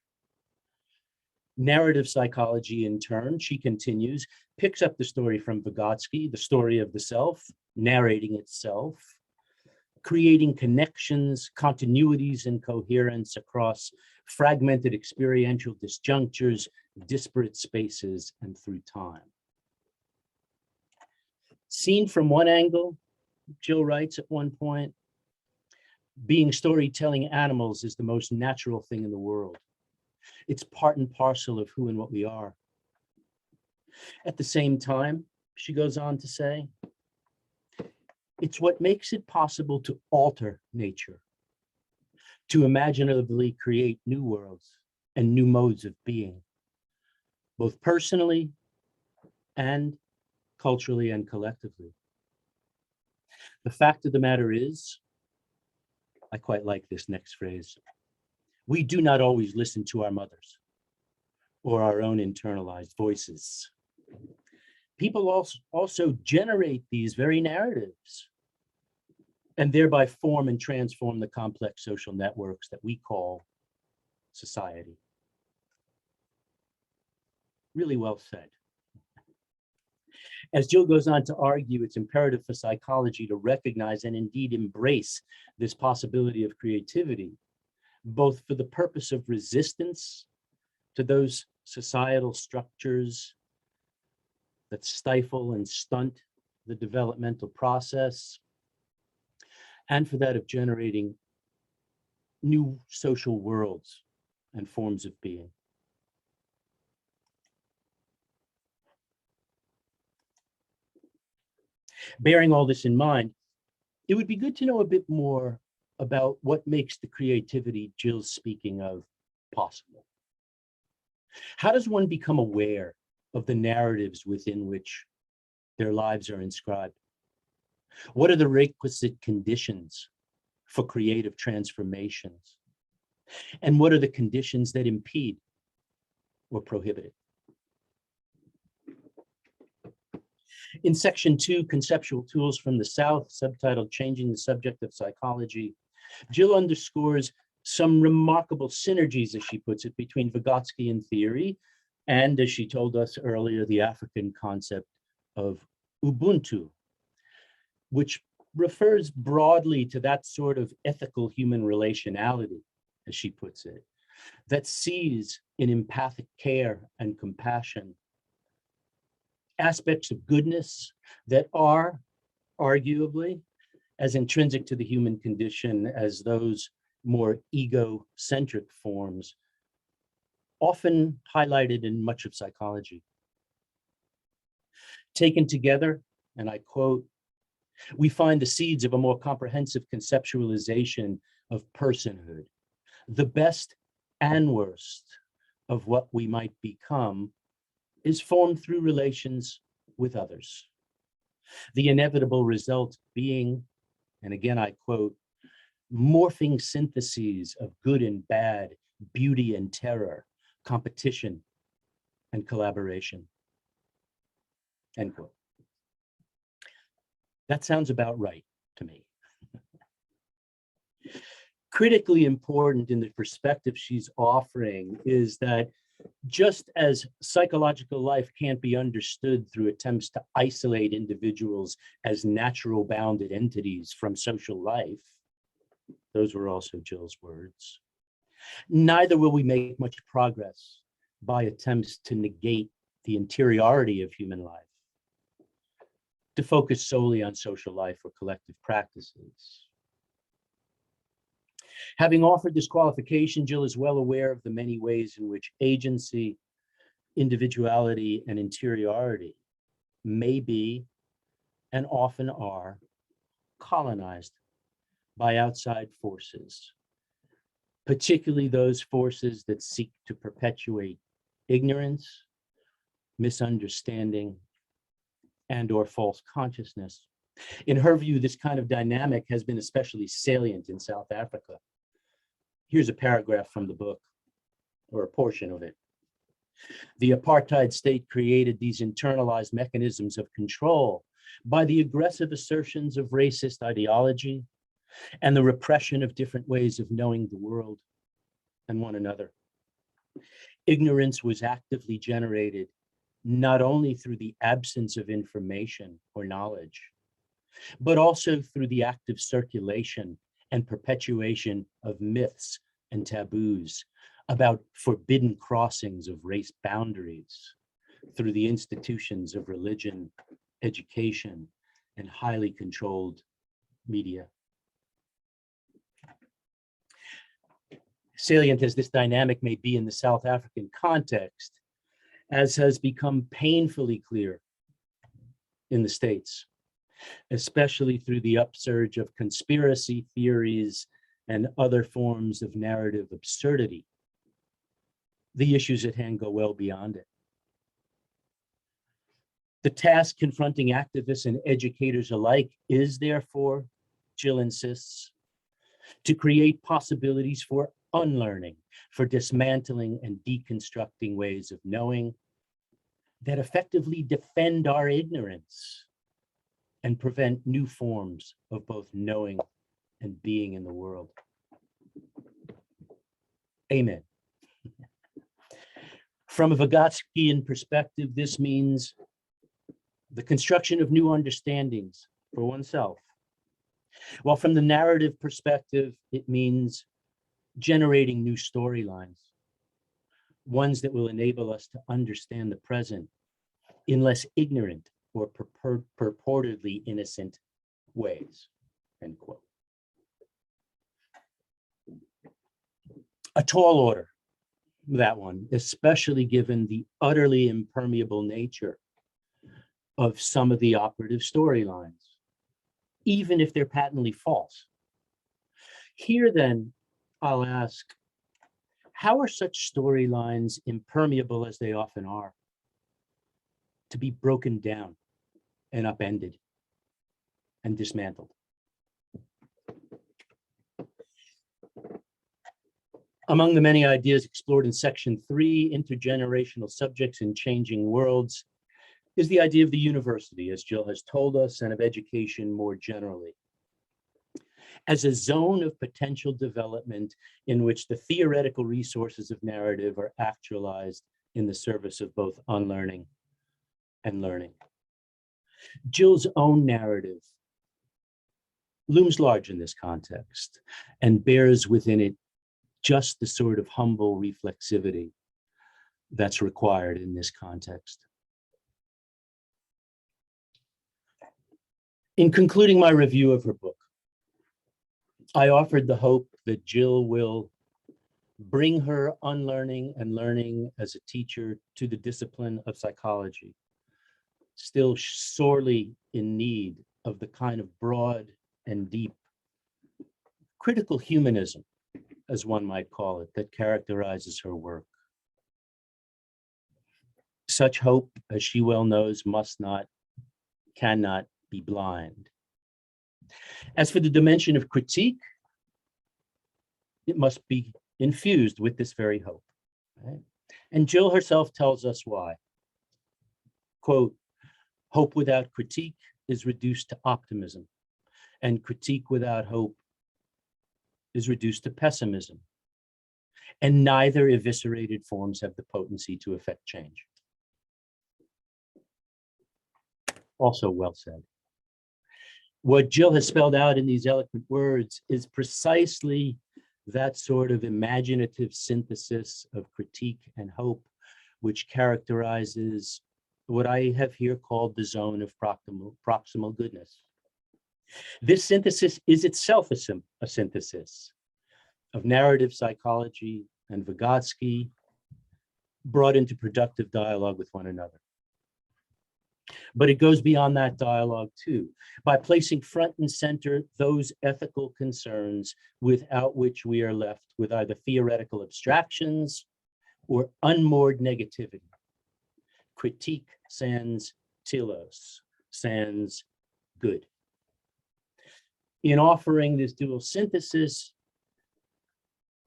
Narrative psychology, in turn, she continues, picks up the story from Vygotsky, the story of the self, narrating itself, creating connections, continuities, and coherence across fragmented experiential disjunctures, disparate spaces, and through time. Seen from one angle, Jill writes at one point, being storytelling animals is the most natural thing in the world. It's part and parcel of who and what we are. At the same time, she goes on to say, it's what makes it possible to alter nature, to imaginatively create new worlds and new modes of being, both personally and culturally and collectively. The fact of the matter is, I quite like this next phrase, we do not always listen to our mothers or our own internalized voices. People also generate these very narratives and thereby form and transform the complex social networks that we call society. Really well said. As Jill goes on to argue, it's imperative for psychology to recognize and indeed embrace this possibility of creativity, both for the purpose of resistance to those societal structures that stifle and stunt the developmental process, and for that of generating new social worlds and forms of being. Bearing all this in mind, it would be good to know a bit more about what makes the creativity Jill's speaking of possible. How does one become aware of the narratives within which their lives are inscribed? What are the requisite conditions for creative transformations? And what are the conditions that impede or prohibit it? In section 2, Conceptual Tools from the South, subtitled Changing the Subject of Psychology, Jill underscores some remarkable synergies, as she puts it, between Vygotskyan theory and, as she told us earlier, the African concept of Ubuntu, which refers broadly to that sort of ethical human relationality, as she puts it, that sees in empathic care and compassion aspects of goodness that are arguably as intrinsic to the human condition as those more egocentric forms, often highlighted in much of psychology. Taken together, and I quote, we find the seeds of a more comprehensive conceptualization of personhood, the best and worst of what we might become is formed through relations with others. The inevitable result being, and again I quote, morphing syntheses of good and bad, beauty and terror, competition and collaboration, end quote. That sounds about right to me. Critically important in the perspective she's offering is that just as psychological life can't be understood through attempts to isolate individuals as natural bounded entities from social life, those were also Jill's words, neither will we make much progress by attempts to negate the interiority of human life, to focus solely on social life or collective practices. Having offered this qualification, Jill is well aware of the many ways in which agency, individuality, and interiority may be, and often are, colonized by outside forces, particularly those forces that seek to perpetuate ignorance, misunderstanding, and/or false consciousness. In her view, this kind of dynamic has been especially salient in South Africa. Here's a paragraph from the book, or a portion of it. The apartheid state created these internalized mechanisms of control by the aggressive assertions of racist ideology and the repression of different ways of knowing the world and one another. Ignorance was actively generated not only through the absence of information or knowledge, but also through the active circulation and perpetuation of myths and taboos about forbidden crossings of race boundaries through the institutions of religion, education, and highly controlled media. Salient as this dynamic may be in the South African context, as has become painfully clear in the States, especially through the upsurge of conspiracy theories and other forms of narrative absurdity. The issues at hand go well beyond it. The task confronting activists and educators alike is, therefore, Jill insists, to create possibilities for unlearning, for dismantling and deconstructing ways of knowing that effectively defend our ignorance and prevent new forms of both knowing and being in the world. Amen. From a Vygotskyan perspective, this means the construction of new understandings for oneself. While from the narrative perspective, it means generating new storylines, ones that will enable us to understand the present in less ignorant or purportedly innocent ways, end quote. A tall order, that one, especially given the utterly impermeable nature of some of the operative storylines, even if they're patently false. Here then, I'll ask, how are such storylines, impermeable as they often are, to be broken down and upended and dismantled? Among the many ideas explored in section 3, intergenerational subjects in changing worlds, is the idea of the university, as Jill has told us, and of education more generally, as a zone of potential development in which the theoretical resources of narrative are actualized in the service of both unlearning and learning. Jill's own narrative looms large in this context and bears within it just the sort of humble reflexivity that's required in this context. In concluding my review of her book, I offered the hope that Jill will bring her unlearning and learning as a teacher to the discipline of psychology, still sorely in need of the kind of broad and deep critical humanism, as one might call it, that characterizes her work. Such hope, as she well knows, must not, cannot be blind. As for the dimension of critique, it must be infused with this very hope. Right? And Jill herself tells us why. Quote, hope without critique is reduced to optimism, and critique without hope is reduced to pessimism. And neither eviscerated forms have the potency to effect change. Also well said. What Jill has spelled out in these eloquent words is precisely that sort of imaginative synthesis of critique and hope, which characterizes what I have here called the zone of proximal goodness. This synthesis is itself a synthesis of narrative psychology and Vygotsky brought into productive dialogue with one another. But it goes beyond that dialogue too, by placing front and center those ethical concerns without which we are left with either theoretical abstractions or unmoored negativity. Critique sans telos, sans good. In offering this dual synthesis,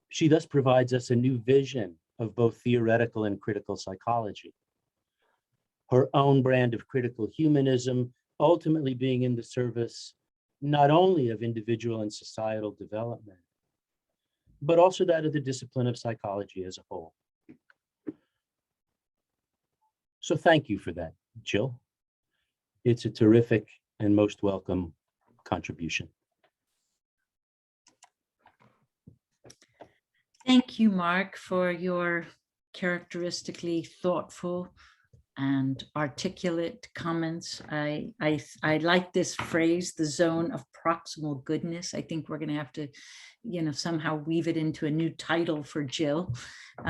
she thus provides us a new vision of both theoretical and critical psychology. Her own brand of critical humanism ultimately being in the service not only of individual and societal development, but also that of the discipline of psychology as a whole. So thank you for that, Jill. It's a terrific and most welcome contribution. Thank you, Mark, for your characteristically thoughtful and articulate comments. I like this phrase, the zone of proximal goodness. I think we're going to have to, somehow weave it into a new title for Jill, but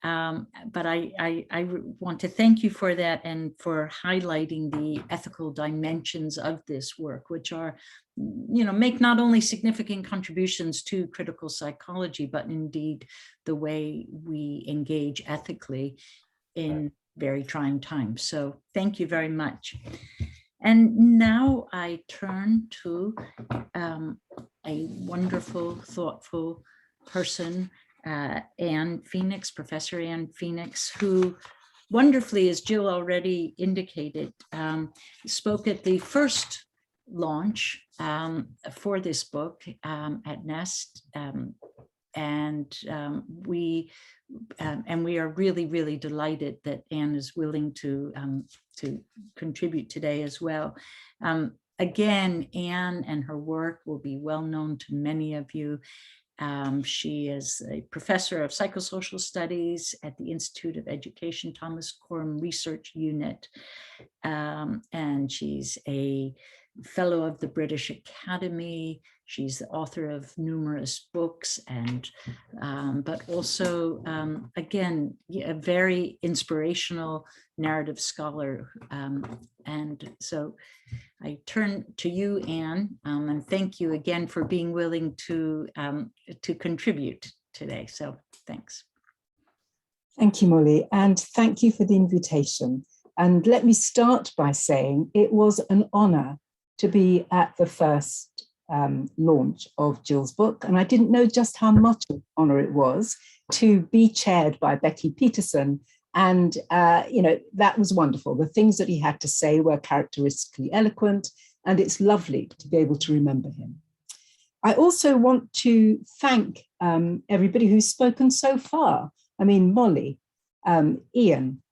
I want to thank you for that and for highlighting the ethical dimensions of this work, which are, make not only significant contributions to critical psychology, but indeed the way we engage ethically in very trying times. So thank you very much. And now I turn to a wonderful, thoughtful person, Anne Phoenix, Professor Anne Phoenix, who wonderfully, as Jill already indicated, spoke at the first launch for this book at Nest. And we are really, really delighted that Anne is willing to contribute today as well. Again, Anne and her work will be well known to many of you. She is a professor of psychosocial studies at the Institute of Education Thomas Coram Research Unit, and she's a fellow of the British Academy. She's the author of numerous books, and but also, again, a very inspirational narrative scholar. And so I turn to you, Anne, and thank you again for being willing to contribute today. So thanks. Thank you, Molly, and thank you for the invitation. And let me start by saying it was an honor to be at the first launch of Jill's book. And I didn't know just how much of an honor it was to be chaired by Becky Peterson. And, that was wonderful. The things that he had to say were characteristically eloquent, and it's lovely to be able to remember him. I also want to thank everybody who's spoken so far. I mean, Molly, Ian,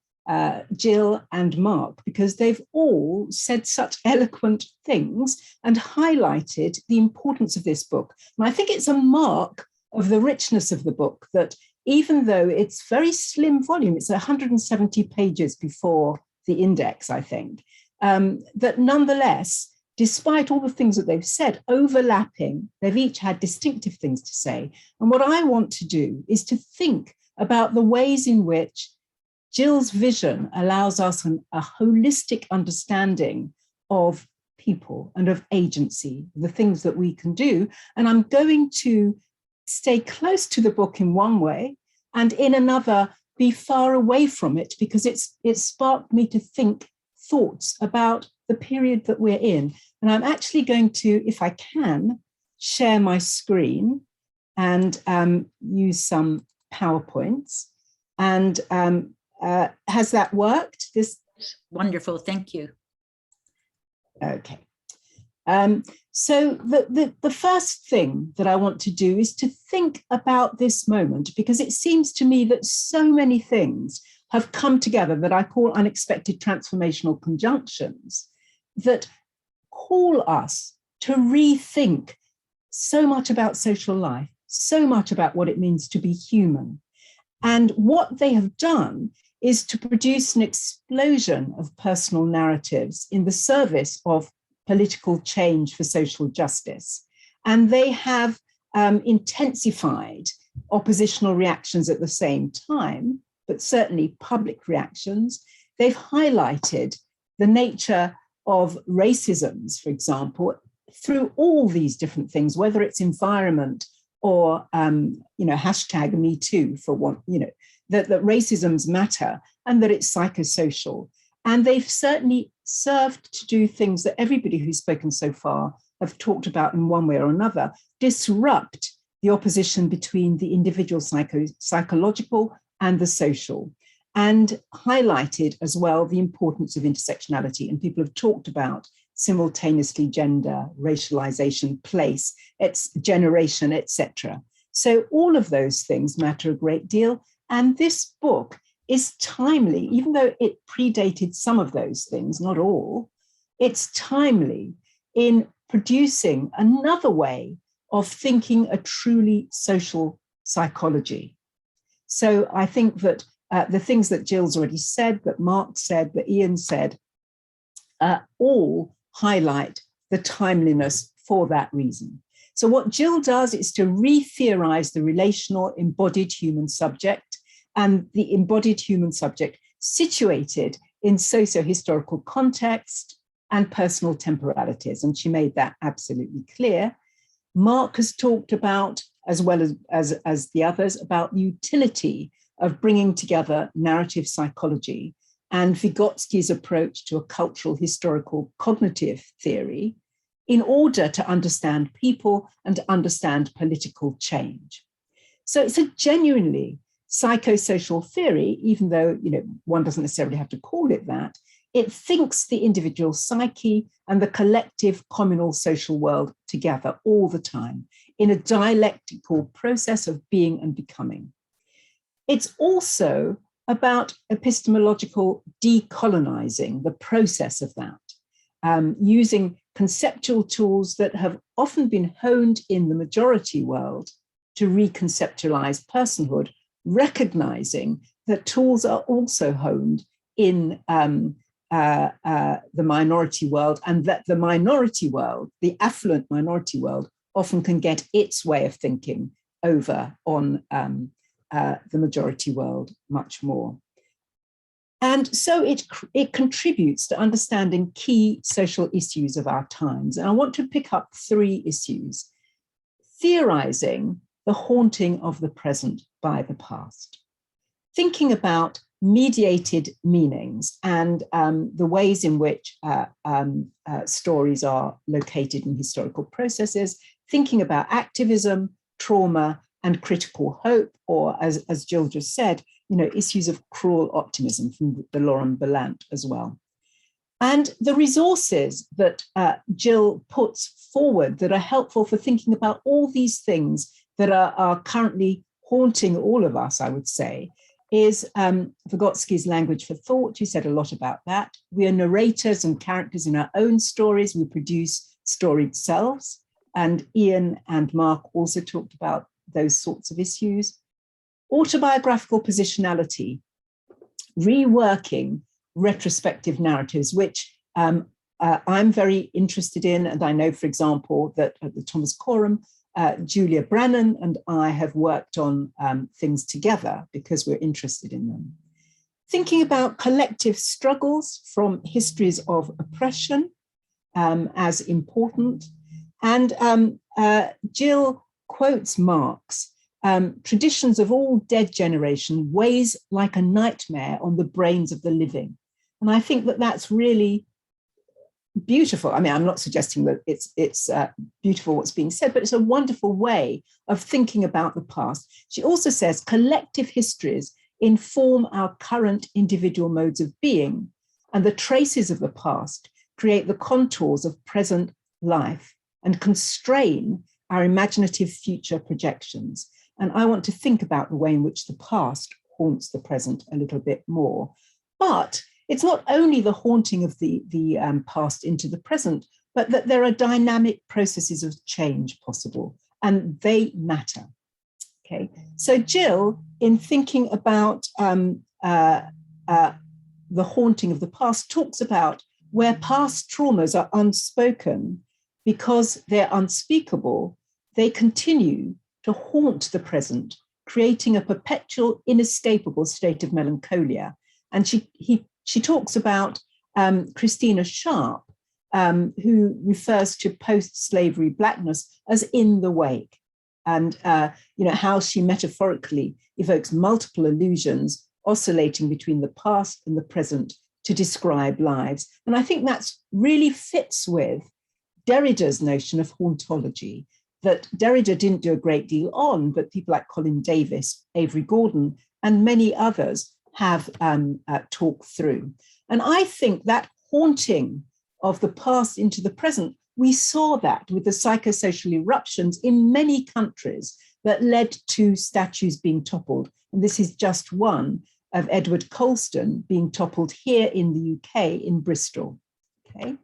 Jill and Mark, because they've all said such eloquent things and highlighted the importance of this book. And I think it's a mark of the richness of the book that even though it's very slim volume, it's 170 pages before the index, I think, that nonetheless, despite all the things that they've said, overlapping, they've each had distinctive things to say. And what I want to do is to think about the ways in which Jill's vision allows us a holistic understanding of people and of agency, the things that we can do. And I'm going to stay close to the book in one way and in another be far away from it, because it sparked me to think thoughts about the period that we're in. And I'm actually going to, if I can, share my screen and use some PowerPoints. And has that worked? This Wonderful, thank you. Okay. So the first thing that I want to do is to think about this moment, because it seems to me that so many things have come together that I call unexpected transformational conjunctions that call us to rethink so much about social life, so much about what it means to be human. And what they have done is to produce an explosion of personal narratives in the service of political change for social justice. And they have intensified oppositional reactions at the same time, but certainly public reactions. They've highlighted the nature of racisms, for example, through all these different things, whether it's environment or hashtag Me Too, for one, that racisms matter and that it's psychosocial. And they've certainly served to do things that everybody who's spoken so far have talked about in one way or another, disrupt the opposition between the individual psychological and the social, and highlighted as well the importance of intersectionality. And people have talked about simultaneously gender, racialization, place, its generation, etc. So all of those things matter a great deal. And this book is timely, even though it predated some of those things, not all. It's timely in producing another way of thinking a truly social psychology. So I think that the things that Jill's already said, that Mark said, that Ian said, all highlight the timeliness for that reason. So what Jill does is to re-theorize the relational embodied human subject, and the embodied human subject situated in socio-historical context and personal temporalities. And she made that absolutely clear. Mark has talked about, as well as the others, about the utility of bringing together narrative psychology and Vygotsky's approach to a cultural historical cognitive theory in order to understand people and to understand political change. So it's a genuinely psychosocial theory, even though one doesn't necessarily have to call it that. It thinks the individual psyche and the collective communal social world together all the time in a dialectical process of being and becoming. It's also about epistemological decolonizing, the process of that, using conceptual tools that have often been honed in the majority world to reconceptualize personhood, recognizing that tools are also honed in the minority world, and that the minority world, the affluent minority world, often can get its way of thinking over on the majority world much more. And so it contributes to understanding key social issues of our times. And I want to pick up 3 issues: theorizing the haunting of the present by the past, thinking about mediated meanings and the ways in which stories are located in historical processes, thinking about activism, trauma, and critical hope, or as Jill just said, issues of cruel optimism from the Laurent Belant as well. And the resources that Jill puts forward that are helpful for thinking about all these things that are currently haunting all of us, I would say, is Vygotsky's Language for Thought. You said a lot about that. We are narrators and characters in our own stories. We produce storied selves. And Ian and Mark also talked about those sorts of issues. Autobiographical positionality, reworking retrospective narratives, which I'm very interested in. And I know, for example, that at the Thomas Coram, Julia Brennan and I have worked on things together because we're interested in them. thinking about collective struggles from histories of oppression as important. And Jill quotes Marx, traditions of all dead generation weighs like a nightmare on the brains of the living. And I think that that's really beautiful. I mean, I'm not suggesting that it's beautiful what's being said, but it's a wonderful way of thinking about the past. She also says collective histories inform our current individual modes of being, and the traces of the past create the contours of present life and constrain our imaginative future projections. And I want to think about the way in which the past haunts the present a little bit more. But it's not only the haunting of the past into the present, but that there are dynamic processes of change possible, and they matter. Okay, so Jill, in thinking about the haunting of the past, talks about where past traumas are unspoken because they're unspeakable, they continue to haunt the present, creating a perpetual, inescapable state of melancholia. And she talks about Christina Sharp, who refers to post-slavery Blackness as in the wake, and how she metaphorically evokes multiple illusions oscillating between the past and the present to describe lives. And I think that's really fits with Derrida's notion of hauntology, that Derrida didn't do a great deal on, but people like Colin Davis, Avery Gordon, and many others have talked through. And I think that haunting of the past into the present, we saw that with the psychosocial eruptions in many countries that led to statues being toppled. And this is just one of Edward Colston being toppled here in the UK in Bristol. Okay.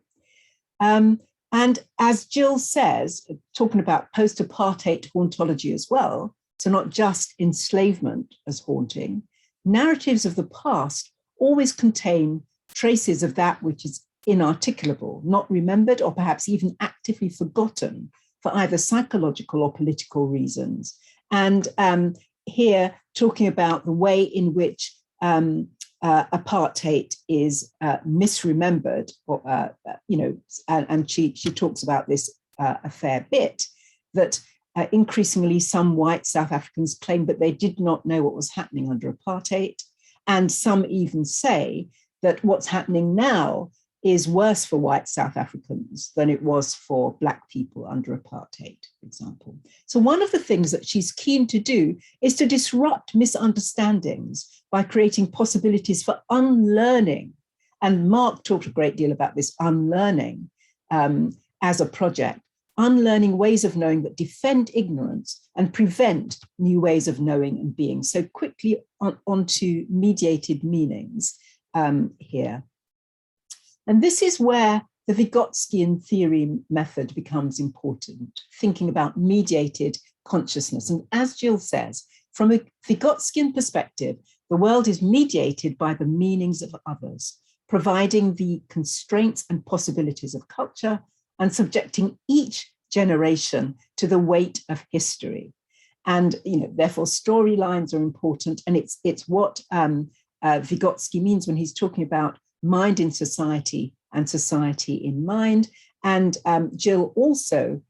And as Jill says, talking about post-apartheid hauntology as well, so not just enslavement as haunting, narratives of the past always contain traces of that which is inarticulable, not remembered, or perhaps even actively forgotten for either psychological or political reasons. And here, talking about the way in which apartheid is misremembered, or, and she talks about this a fair bit, that increasingly some white South Africans claim that they did not know what was happening under apartheid. And some even say that what's happening now is worse for white South Africans than it was for Black people under apartheid, for example. So one of the things that she's keen to do is to disrupt misunderstandings by creating possibilities for unlearning. And Mark talked a great deal about this unlearning as a project, unlearning ways of knowing that defend ignorance and prevent new ways of knowing and being. So quickly onto mediated meanings here. And this is where the Vygotskian theory method becomes important, thinking about mediated consciousness. And as Jill says, from a Vygotskian perspective, the world is mediated by the meanings of others, providing the constraints and possibilities of culture and subjecting each generation to the weight of history. And therefore storylines are important. And it's what Vygotsky means when he's talking about mind in society and society in mind. And Jill also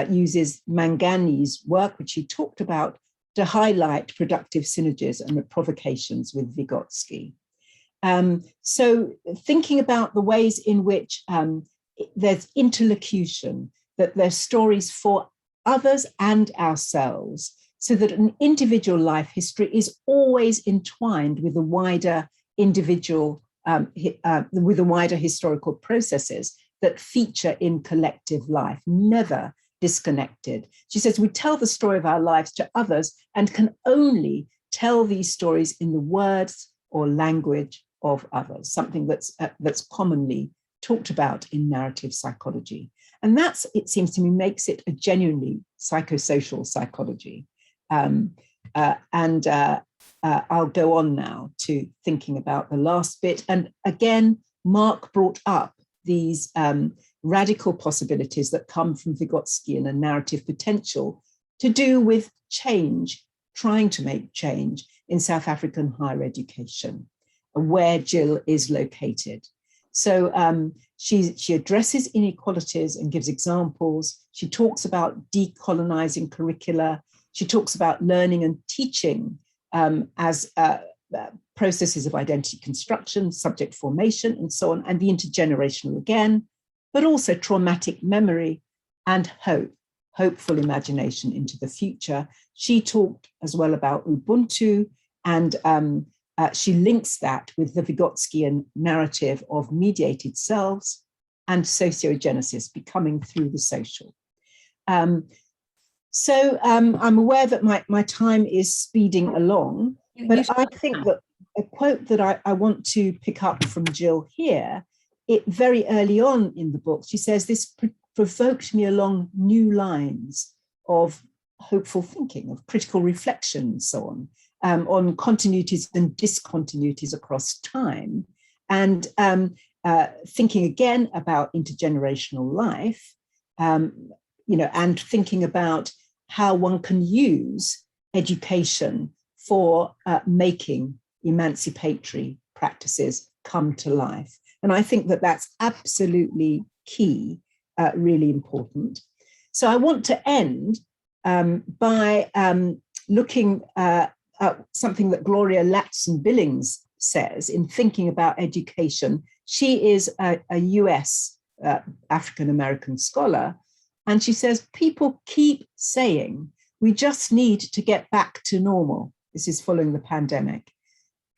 uses Mangani's work, which he talked about, to highlight productive synergies and provocations with Vygotsky. So thinking about the ways in which there's interlocution, that there's stories for others and ourselves, so that an individual life history is always entwined with the wider individual with the wider historical processes that feature in collective life, never disconnected. She says, we tell the story of our lives to others and can only tell these stories in the words or language of others, something that's commonly talked about in narrative psychology. And that's, it seems to me, makes it a genuinely psychosocial psychology. I'll go on now to thinking about the last bit. And again, Mark brought up these radical possibilities that come from Vygotskian and narrative potential to do with change, trying to make change in South African higher education. where Jill is located. So she addresses inequalities and gives examples. She talks about decolonizing curricula. She talks about learning and teaching as processes of identity construction, subject formation, and so on, and the intergenerational again, but also traumatic memory and hope, hopeful imagination into the future. She talked as well about Ubuntu, and she links that with the Vygotskian narrative of mediated selves and sociogenesis, becoming through the social. So I'm aware that my time is speeding along, but I think that a quote that I want to pick up from Jill here, it very early on in the book, she says, this provoked me along new lines of hopeful thinking, of critical reflection, and so on continuities and discontinuities across time, and thinking again about intergenerational life, and thinking about how one can use education for making emancipatory practices come to life. And I think that that's absolutely key, really important. So I want to end by looking at something that Gloria Latson-Billings says in thinking about education. She is a US African-American scholar, and she says, people keep saying, we just need to get back to normal. This is following the pandemic.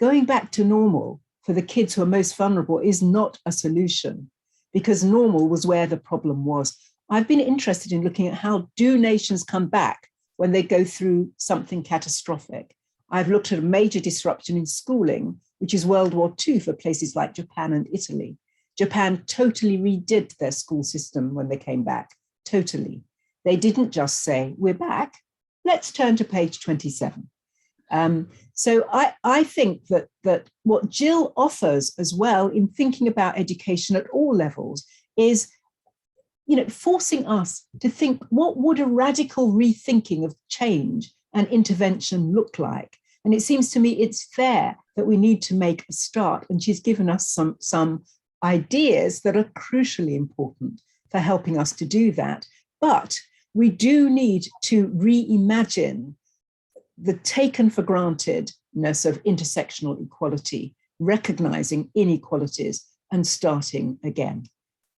Going back to normal for the kids who are most vulnerable is not a solution, because normal was where the problem was. I've been interested in looking at how do nations come back when they go through something catastrophic. I've looked at a major disruption in schooling, which is World War II for places like Japan and Italy. Japan totally redid their school system when they came back, totally. They didn't just say, we're back, let's turn to page 27. So I think that what Jill offers as well in thinking about education at all levels is, forcing us to think, what would a radical rethinking of change and intervention look like? And it seems to me it's fair that we need to make a start. And she's given us some ideas that are crucially important for helping us to do that. But we do need to reimagine the taken for grantedness of intersectional equality, recognizing inequalities and starting again.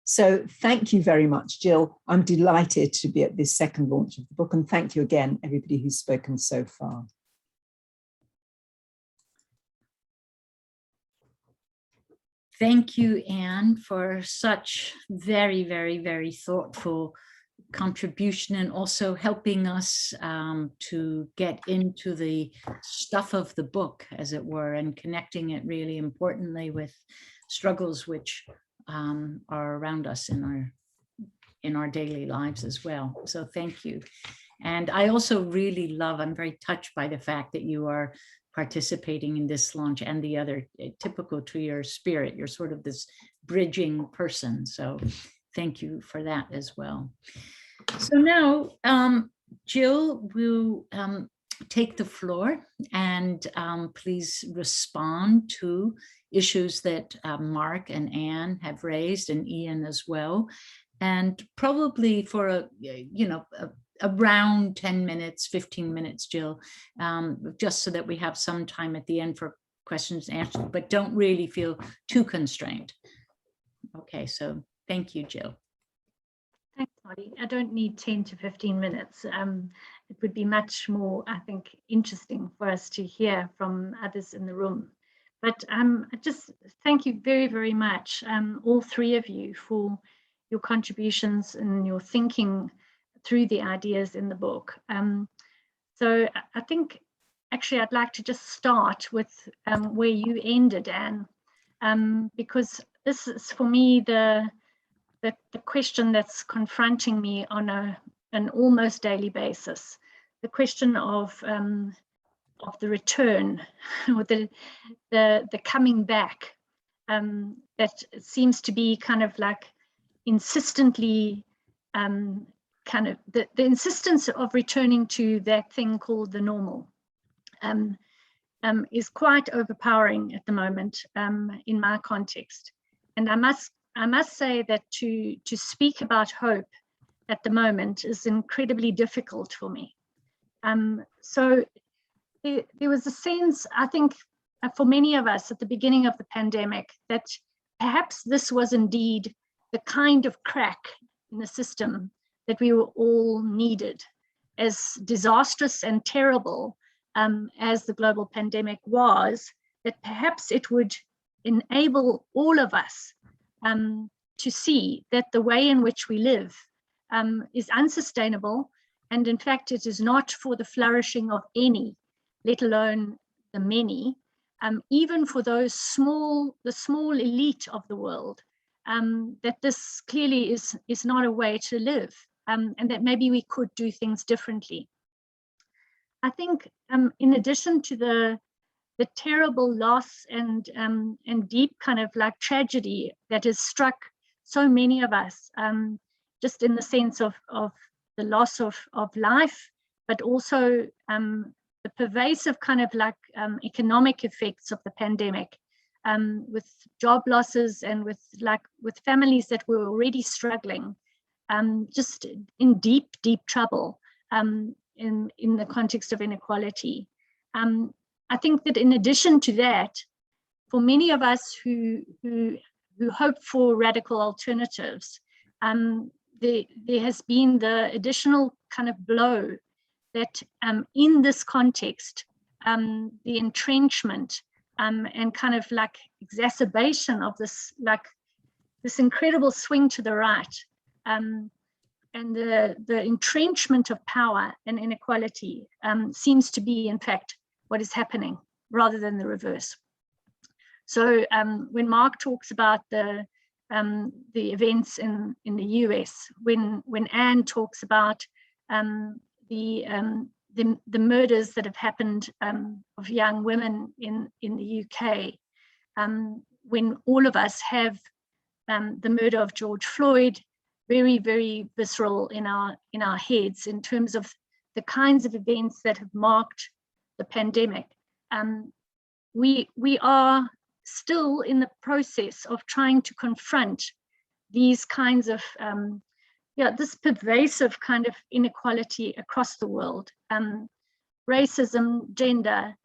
So thank you very much, Jill. I'm delighted to be at this second launch of the book, and thank you again, everybody who's spoken so far. Thank you, Anne, for such very, very, very thoughtful contribution, and also helping us to get into the stuff of the book, as it were, and connecting it really importantly with struggles which are around us in our daily lives as well. So thank you. And I also really love, I'm very touched by the fact that you are participating in this launch and the other, typical to your spirit. You're sort of this bridging person. So thank you for that as well. So now Jill will take the floor and please respond to issues that Mark and Anne have raised, and Ian as well. And probably for around 10 minutes, 15 minutes, Jill, just so that we have some time at the end for questions and answers, but don't really feel too constrained. Okay, so thank you, Jill. Thanks, Molly. I don't need 10 to 15 minutes. It would be much more, I think, interesting for us to hear from others in the room. But I just thank you very, very much, all three of you, for your contributions and your thinking through the ideas in the book. So I think, actually, I'd like to just start with where you ended, Anne, because this is, for me, the question that's confronting me on an almost daily basis, the question of the return, or the coming back, that seems to be kind of like insistently kind of the insistence of returning to that thing called the normal. is quite overpowering at the moment in my context. And I must say that to speak about hope at the moment is incredibly difficult for me. So there was a sense, I think, for many of us at the beginning of the pandemic, that perhaps this was indeed the kind of crack in the system that we were all needed. As disastrous and terrible as the global pandemic was, that perhaps it would enable all of us to see that the way in which we live is unsustainable, and in fact it is not for the flourishing of any, let alone the many, even for those the small elite of the world, that this clearly is not a way to live, and that maybe we could do things differently. I think in addition to the terrible loss and deep kind of like tragedy that has struck so many of us, just in the sense of the loss of life, but also the pervasive kind of like economic effects of the pandemic, with job losses and with families that were already struggling, just in deep trouble in the context of inequality. I think that in addition to that, for many of us who hope for radical alternatives, there has been the additional kind of blow that in this context, the entrenchment and kind of like exacerbation of this incredible swing to the right, and the entrenchment of power and inequality seems to be, in fact, what is happening rather than the reverse. So when Mark talks about the events in the US, when Anne talks about the murders that have happened of young women in the UK, when all of us have the murder of George Floyd very, very visceral in our heads in terms of the kinds of events that have marked the pandemic. We are still in the process of trying to confront these kinds of this pervasive kind of inequality across the world, racism, gender,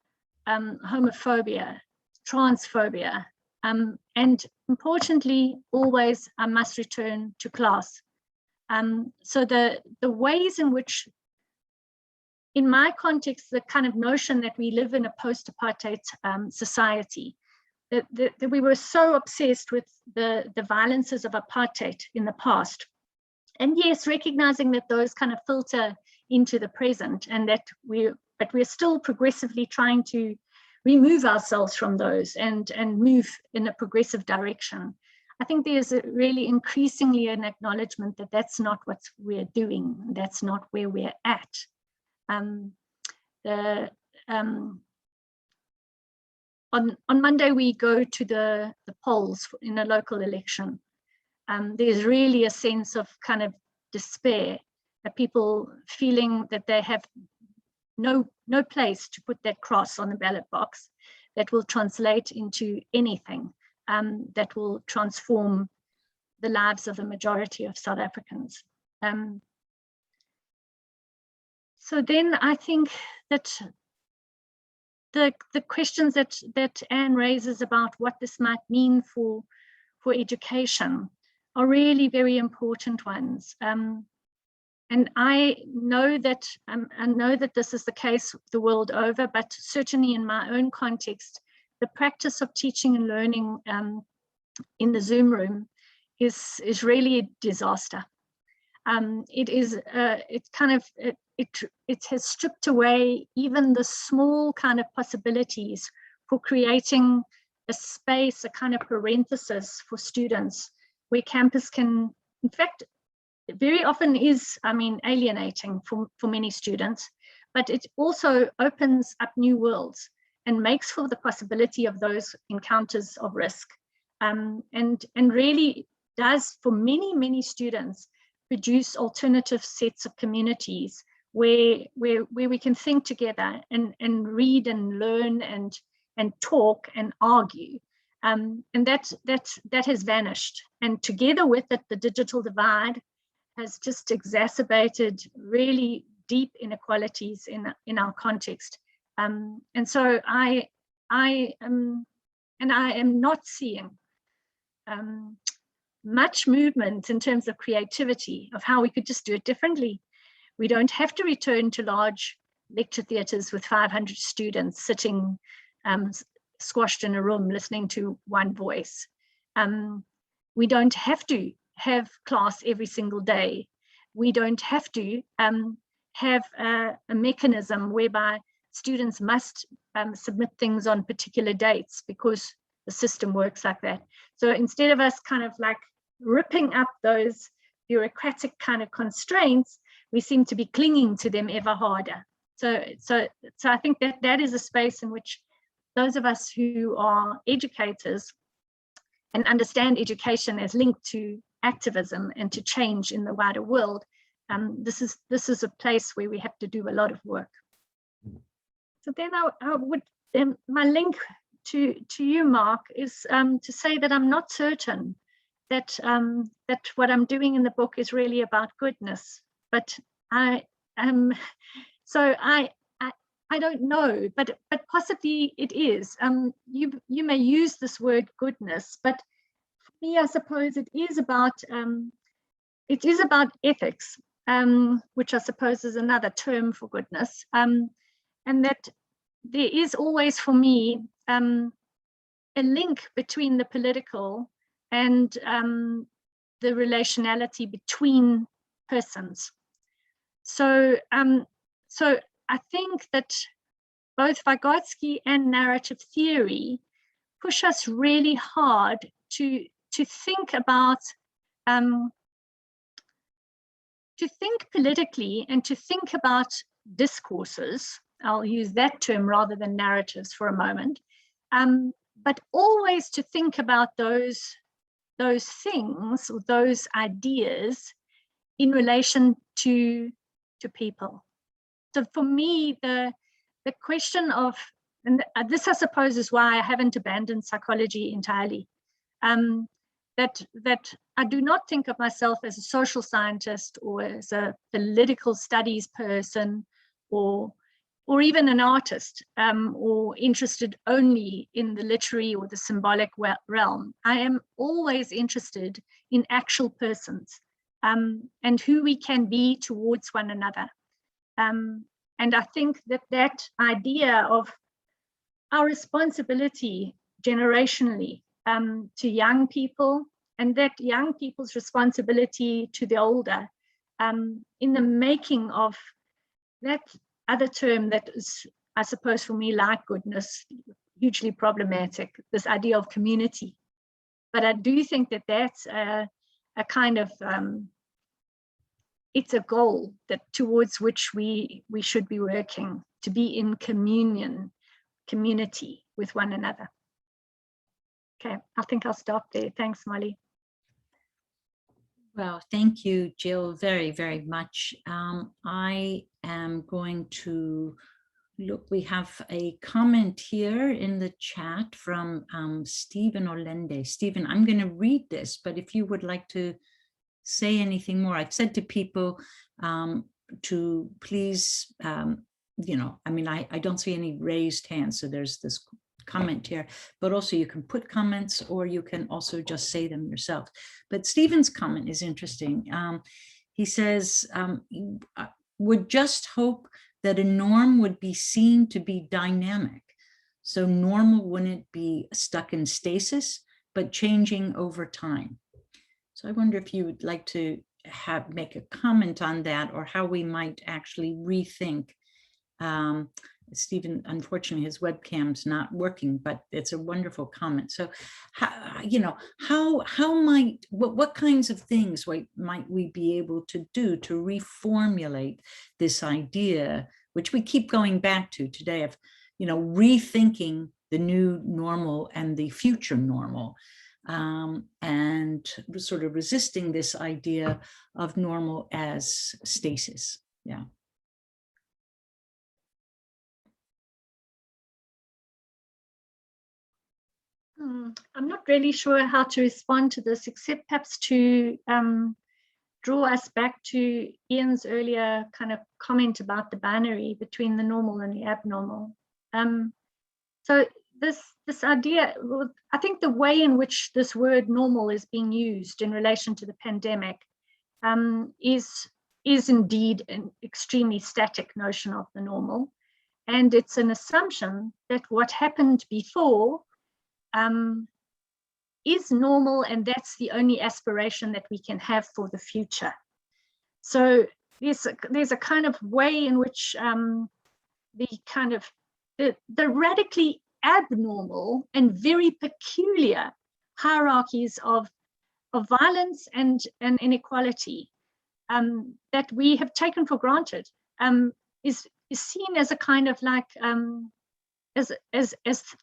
homophobia, transphobia, and importantly, always I must return to class. So the ways in which, in my context, the kind of notion that we live in a post-apartheid society, that we were so obsessed with the violences of apartheid in the past. And yes, recognizing that those kind of filter into the present, and that we're still progressively trying to remove ourselves from those and move in a progressive direction. I think there's really increasingly an acknowledgement that that's not what we're doing. That's not where we're at. On Monday, we go to the polls in a local election. There's really a sense of kind of despair, that people feeling that they have no place to put that cross on the ballot box that will translate into anything that will transform the lives of the majority of South Africans. So then I think that the questions that Anne raises about what this might mean for education are really very important ones. And I know that this is the case the world over, but certainly in my own context, the practice of teaching and learning in the Zoom room is really a disaster. It has stripped away even the small kind of possibilities for creating a space, a kind of parenthesis for students where campus can, in fact, very often is, alienating for many students, but it also opens up new worlds and makes for the possibility of those encounters of risk, and really does, for many students, produce alternative sets of communities where we can think together and read and learn and talk and argue. And that has vanished. And together with it, the digital divide has just exacerbated really deep inequalities in our context. And so I am not seeing much movement in terms of creativity, of how we could just do it differently. We don't have to return to large lecture theatres with 500 students sitting squashed in a room listening to one voice. We don't have to have class every single day. We don't have to have a mechanism whereby students must submit things on particular dates because the system works like that. So instead of us kind of like ripping up those bureaucratic kind of constraints, we seem to be clinging to them ever harder. So I think that is a space in which those of us who are educators and understand education as linked to activism and to change in the wider world, this is a place where we have to do a lot of work. So then I would, my link to you, Mark, is to say that I'm not certain that that what I'm doing in the book is really about goodness, but I don't know, but possibly it is. You may use this word goodness, but for me, I suppose it is about ethics, which I suppose is another term for goodness, and that there is always for me a link between the political and the relationality between persons. So I think that both Vygotsky and narrative theory push us really hard to think about, to think politically and to think about discourses. I'll use that term rather than narratives for a moment, but always to think about those things or those ideas in relation to people. So for me, the question of, and this I suppose is why I haven't abandoned psychology entirely, that I do not think of myself as a social scientist or as a political studies person or even an artist, or interested only in the literary or the symbolic realm. I am always interested in actual persons and who we can be towards one another. And I think that idea of our responsibility generationally to young people, and that young people's responsibility to the older, in the making of that other term that is, I suppose for me, like goodness, hugely problematic, this idea of community. But I do think that that's a kind of, it's a goal that towards which we should be working, to be in community with one another. Okay, I think I'll stop there. Thanks, Molly. Well, thank you, Jill, very, very much. I am going to look, we have a comment here in the chat from Stephen Olende. Stephen, I'm going to read this, but if you would like to say anything more, I've said to people to please, you know, I mean, I don't see any raised hands, so there's this comment here, but also you can put comments or you can also just say them yourself. But Stephen's comment is interesting. He says, would just hope that a norm would be seen to be dynamic. So normal wouldn't be stuck in stasis, but changing over time. So I wonder if you would like to make a comment on that, or how we might actually rethink. Stephen, unfortunately, his webcam's not working, but it's a wonderful comment. So, you know, what kinds of things might we be able to do to reformulate this idea, which we keep going back to today, of, you know, rethinking the new normal and the future normal, and sort of resisting this idea of normal as stasis. Yeah. I'm not really sure how to respond to this, except perhaps to draw us back to Ian's earlier kind of comment about the binary between the normal and the abnormal. So this idea, I think the way in which this word normal is being used in relation to the pandemic is indeed an extremely static notion of the normal. And it's an assumption that what happened before is normal, and that's the only aspiration that we can have for the future. So there's a kind of way in which the radically abnormal and very peculiar hierarchies of violence and inequality that we have taken for granted is seen as a kind of like as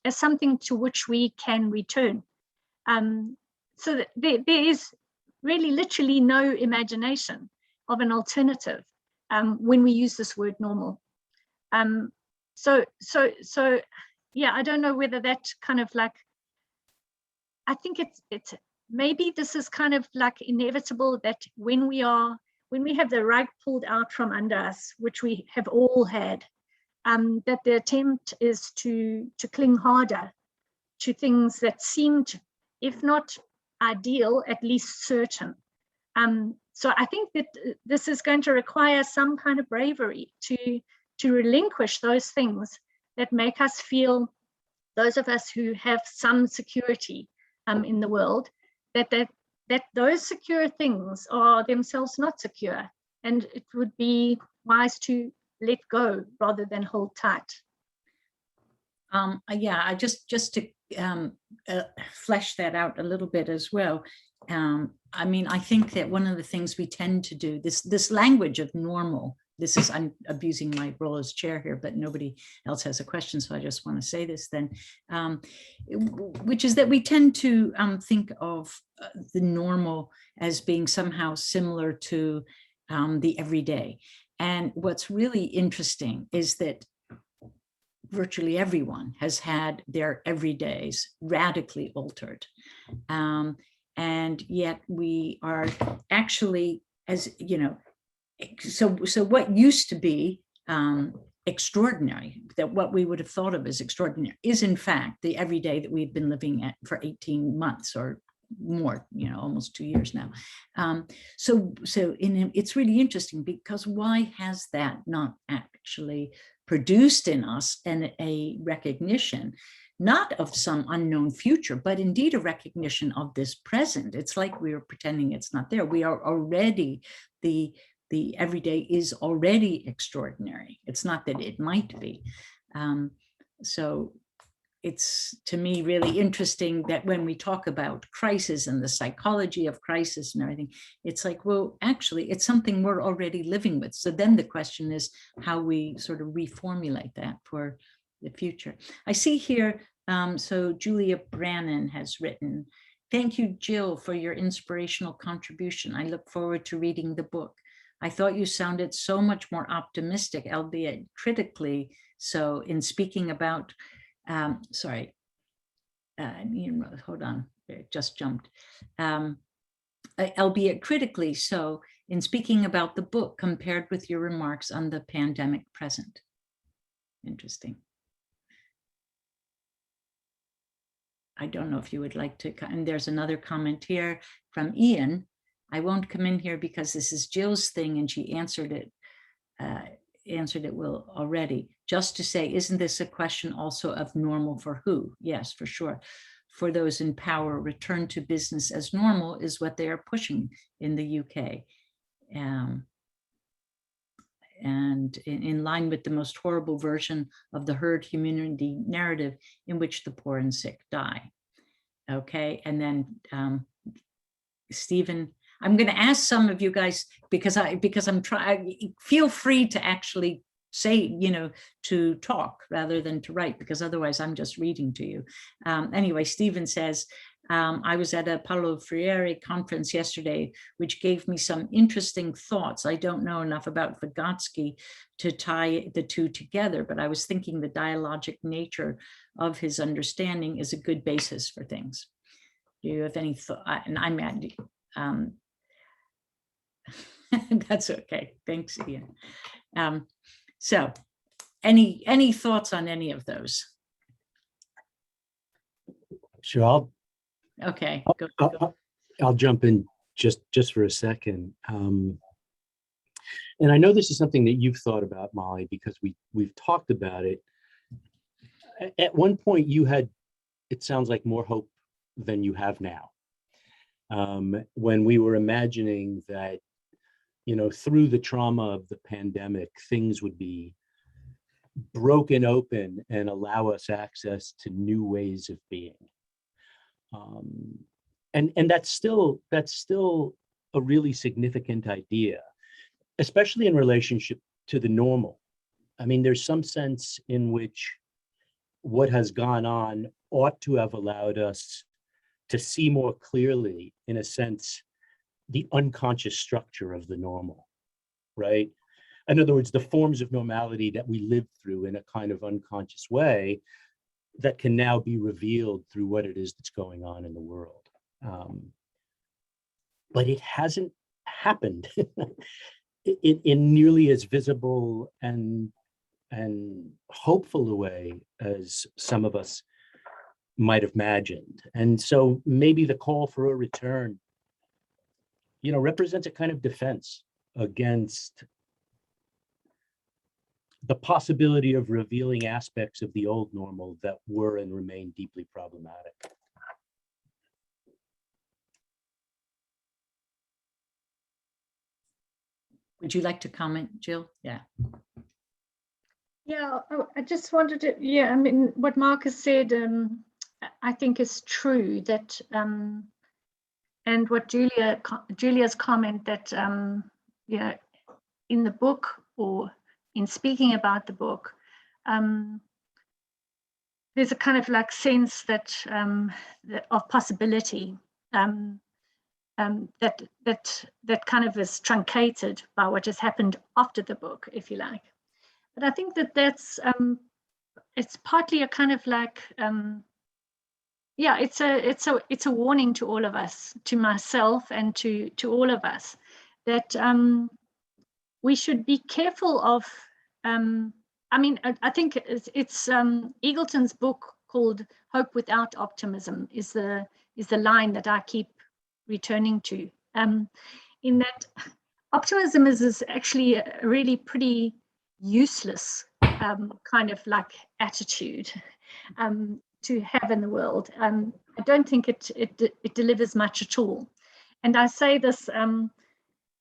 something to which we can return. So that there is really literally no imagination of an alternative when we use this word normal. So yeah, I don't know whether that kind of like, I think it's maybe this is kind of like inevitable that when we have the rug pulled out from under us, which we have all had, that the attempt is to cling harder to things that seemed, if not ideal, at least certain. So I think that this is going to require some kind of bravery to relinquish those things that make us feel, those of us who have some security in the world, that those secure things are themselves not secure, and it would be wise to let go rather than hold tight. Yeah, I just to flesh that out a little bit as well. I mean, I think that one of the things we tend to do, this language of normal, I'm abusing my role as chair here, but nobody else has a question, so I just want to say this then, which is that we tend to think of the normal as being somehow similar to the everyday. And what's really interesting is that virtually everyone has had their everydays radically altered. And yet we are actually, as you know, so what used to be extraordinary, that what we would have thought of as extraordinary, is in fact the everyday that we've been living at for 18 months or more, you know, almost 2 years now. It's really interesting, because why has that not actually produced in us a recognition, not of some unknown future, but indeed a recognition of this present? It's like we are pretending it's not there. We are already, the everyday is already extraordinary. It's not that it might be. So it's, to me, really interesting that when we talk about crisis and the psychology of crisis and everything, it's like, well, actually, it's something we're already living with. So then the question is how we sort of reformulate that for the future. I see here, so Julia Brannon has written, "Thank you, Jill, for your inspirational contribution. I look forward to reading the book. I thought you sounded so much more optimistic, albeit critically so, in speaking about," sorry, hold on, it just jumped. "Albeit critically so, in speaking about the book compared with your remarks on the pandemic present." Interesting. I don't know if you would like to, and there's another comment here from Ian. "I won't come in here because this is Jill's thing and she answered it well already. Just to say, isn't this a question also of normal for who?" Yes, for sure. "For those in power, return to business as normal is what they are pushing in the UK. And in line with the most horrible version of the herd immunity narrative in which the poor and sick die." Okay, and then Stephen, I'm going to ask some of you guys, because I'm trying, feel free to actually say, you know, to talk rather than to write, because otherwise I'm just reading to you. Anyway, Stephen says, I was at a Paulo Freire conference yesterday, which gave me some interesting thoughts. I don't know enough about Vygotsky to tie the two together, but I was thinking the dialogic nature of his understanding is a good basis for things. Do you have any thought? And I'm at, that's okay. Thanks, Ian. So any thoughts on any of those? Sure, Okay, go. I'll jump in just for a second. And I know this is something that you've thought about, Molly, because we've talked about it. At one point you had, it sounds like, more hope than you have now. When we were imagining that, through the trauma of the pandemic, things would be broken open and allow us access to new ways of being. And that's still a really significant idea, especially in relationship to the normal. I mean, there's some sense in which what has gone on ought to have allowed us to see more clearly, in a sense, the unconscious structure of the normal, right? In other words, the forms of normality that we lived through in a kind of unconscious way that can now be revealed through what it is that's going on in the world. But it hasn't happened in nearly as visible and hopeful a way as some of us might have imagined. And so maybe the call for a return, represents a kind of defense against the possibility of revealing aspects of the old normal that were and remain deeply problematic. Would you like to comment, Jill? Yeah. Yeah, I just wanted to, I mean, what Marcus said, I think is true, that, and what Julia's comment that, in the book, or in speaking about the book, there's a kind of like sense that of possibility, that kind of is truncated by what has happened after the book, if you like. But I think that's it's partly a kind of like it's a warning to all of us, to myself and to all of us, that we should be careful of. I mean, I think it's Eagleton's book called "Hope Without Optimism" is the line that I keep returning to. In that, optimism is actually a really pretty useless kind of like attitude to have in the world. I don't think it delivers much at all. And I say this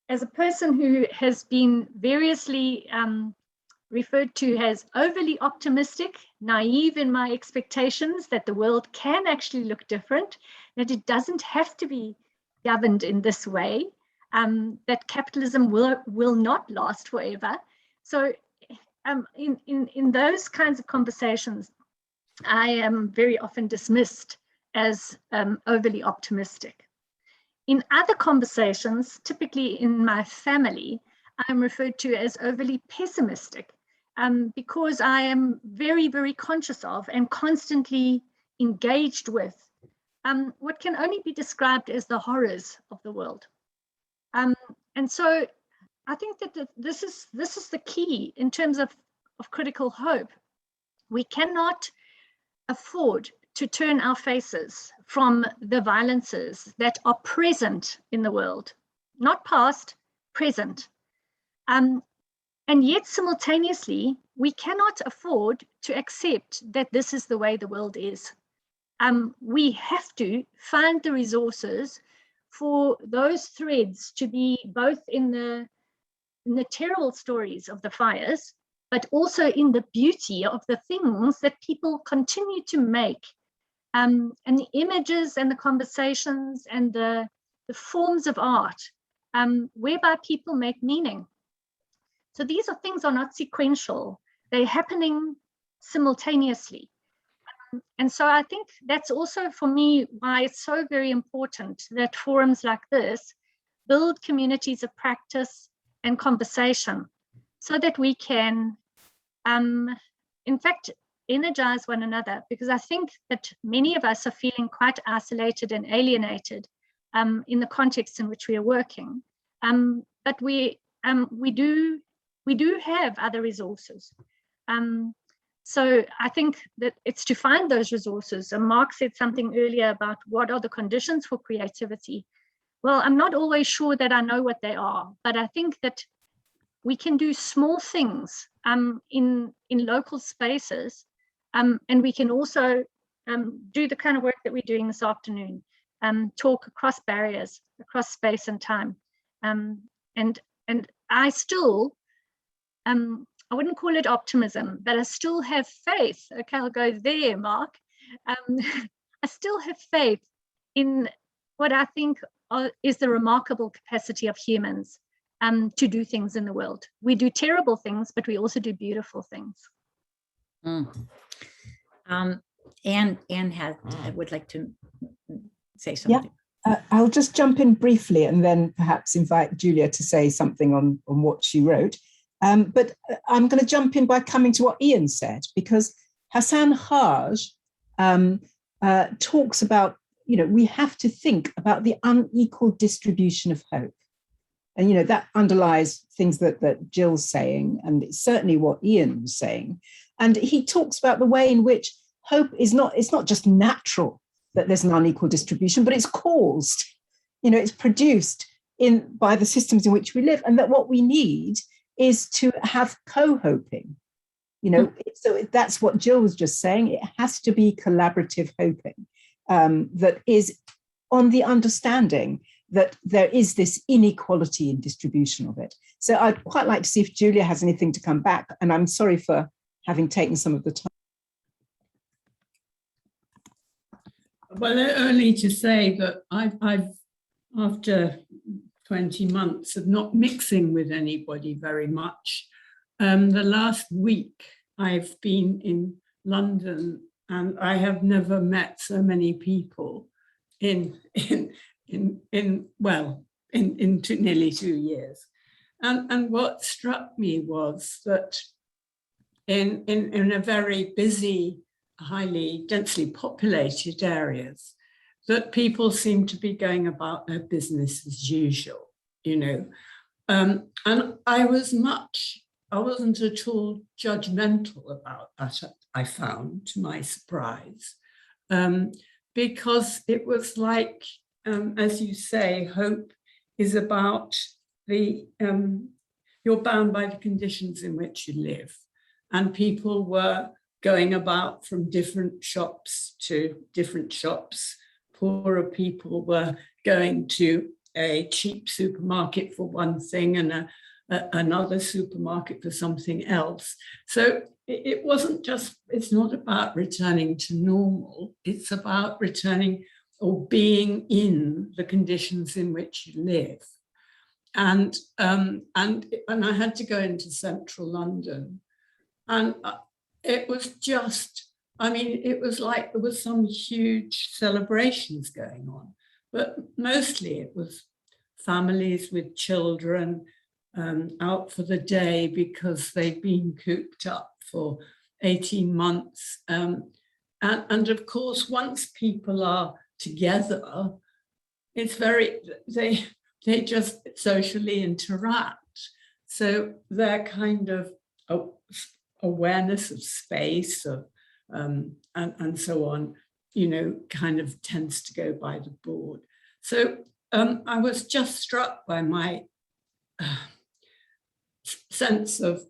as a person who has been variously referred to as overly optimistic, naive in my expectations that the world can actually look different, that it doesn't have to be governed in this way, that capitalism will not last forever. So in those kinds of conversations, I am very often dismissed as overly optimistic. In other conversations, typically in my family, I'm referred to as overly pessimistic, because I am very, very conscious of and constantly engaged with what can only be described as the horrors of the world. And so I think that this is the key in terms of critical hope. We cannot afford to turn our faces from the violences that are present in the world, not past, present. And yet simultaneously, we cannot afford to accept that this is the way the world is. We have to find the resources for those threads to be both in the terrible stories of the fires, but also in the beauty of the things that people continue to make, and the images and the conversations and the forms of art, whereby people make meaning. So these things are not sequential, they're happening simultaneously. And so I think that's also for me why it's so very important that forums like this build communities of practice and conversation so that we can, in fact, energize one another, because I think that many of us are feeling quite isolated and alienated in the context in which we are working. But we do have other resources. So I think that it's to find those resources. And Mark said something earlier about what are the conditions for creativity. Well, I'm not always sure that I know what they are, but I think that we can do small things in local spaces, and we can also do the kind of work that we're doing this afternoon, talk across barriers, across space and time. And I still, I wouldn't call it optimism, but I still have faith. Okay, I'll go there, Mark. I still have faith in what I think is the remarkable capacity of humans to do things in the world. We do terrible things, but we also do beautiful things. Anne would like to say something. Yeah, I'll just jump in briefly and then perhaps invite Julia to say something on what she wrote. But I'm going to jump in by coming to what Ian said, because Hassan Haj talks about, we have to think about the unequal distribution of hope. And, that underlies things that Jill's saying, and it's certainly what Ian was saying. And he talks about the way in which hope it's not just natural that there's an unequal distribution, but it's caused, it's produced by the systems in which we live, and that what we need is to have co-hoping. So that's what Jill was just saying. It has to be collaborative hoping that is on the understanding that there is this inequality in distribution of it. So I'd quite like to see if Julia has anything to come back, and I'm sorry for having taken some of the time. Well, only to say that I've after 20 months of not mixing with anybody very much, the last week I've been in London, and I have never met so many people in nearly 2 years. And what struck me was that in a very busy, highly densely populated areas, that people seem to be going about their business as usual, and I wasn't at all judgmental about that, I found, to my surprise, because it was like, as you say, hope is about you're bound by the conditions in which you live. And people were going about from different shops to different shops. Poorer people were going to a cheap supermarket for one thing and another supermarket for something else. So it wasn't just, it's not about returning to normal, it's about returning or being in the conditions in which you live. And I had to go into central London, and it was just, it was like there was some huge celebrations going on, but mostly it was families with children out for the day because they'd been cooped up for 18 months. And of course, once people are together, it's they just socially interact. So their kind of awareness of space and so on, kind of tends to go by the board. So I was just struck by my sense of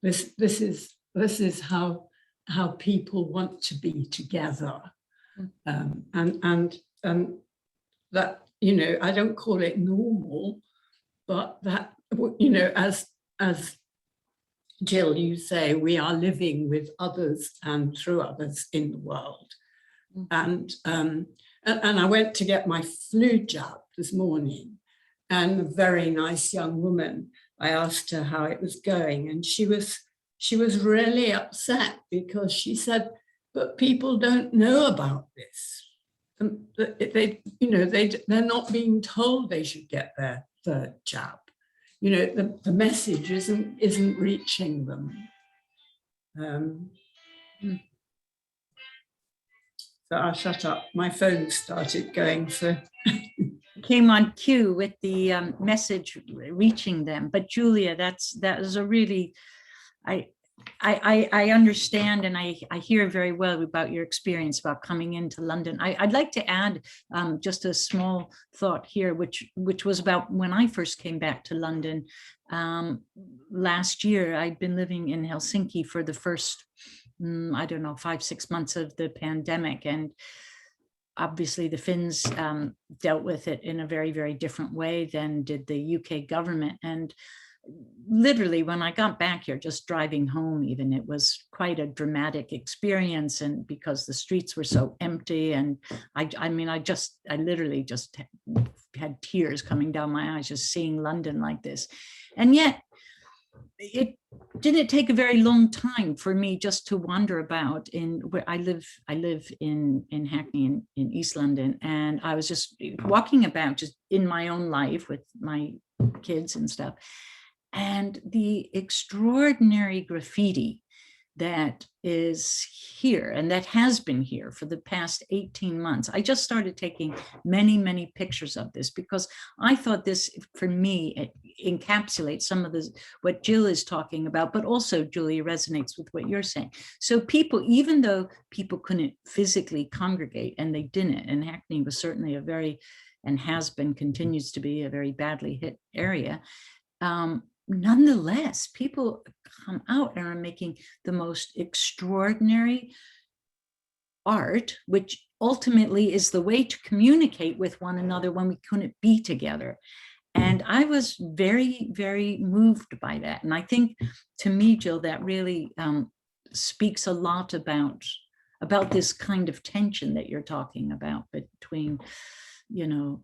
this is how people want to be together, and that, I don't call it normal, but that, as Jill, you say, we are living with others and through others in the world. And I went to get my flu jab this morning, and a very nice young woman, I asked her how it was going, and she was really upset because she said but people don't know about this. And they're not being told they should get their third jab. You know, the message isn't reaching them. So I'll shut up. My phone started going, so. Came on cue with the message reaching them. But Julia, that is a really, I understand, and I hear very well about your experience about coming into London. I'd like to add just a small thought here, which was about when I first came back to London last year. I'd been living in Helsinki for the first, I don't know, 5-6 months of the pandemic, and obviously the Finns dealt with it in a very, very different way than did the UK government. And literally when I got back here, just driving home even, it was quite a dramatic experience, and because the streets were so empty, and I literally just had tears coming down my eyes just seeing London like this. And yet it didn't take a very long time for me just to wander about in where I live in Hackney in East London, and I was just walking about just in my own life with my kids and stuff, and the extraordinary graffiti that is here and that has been here for the past 18 months. I just started taking many, many pictures of this because I thought this, for me, it encapsulates some of this, what Jill is talking about, but also, Julia, resonates with what you're saying. So people, even though people couldn't physically congregate, and they didn't, and Hackney was certainly a very, and has been, continues to be a very badly hit area, nonetheless, people come out and are making the most extraordinary art, which ultimately is the way to communicate with one another when we couldn't be together. And I was very, very moved by that. And I think, to me, Jill, that really speaks a lot about this kind of tension that you're talking about between, you know,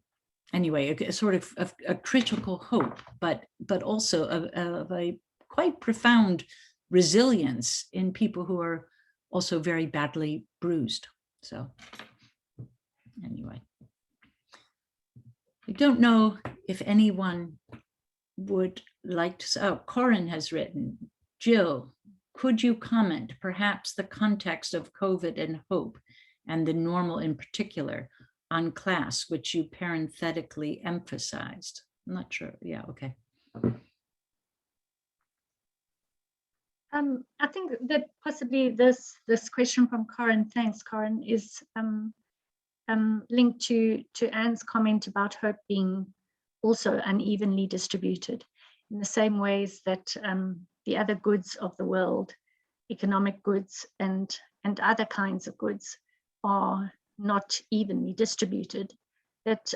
anyway, a sort of a critical hope, but also of a quite profound resilience in people who are also very badly bruised. So anyway, I don't know if anyone would like to, oh, Corin has written, Jill, could you comment perhaps the context of COVID and hope, and the normal in particular, on class, which you parenthetically emphasized? I'm not sure. Yeah, okay. I think that possibly this question from Corin, thanks Corin, is linked to Anne's comment about hope being also unevenly distributed in the same ways that the other goods of the world, economic goods and other kinds of goods, are not evenly distributed, that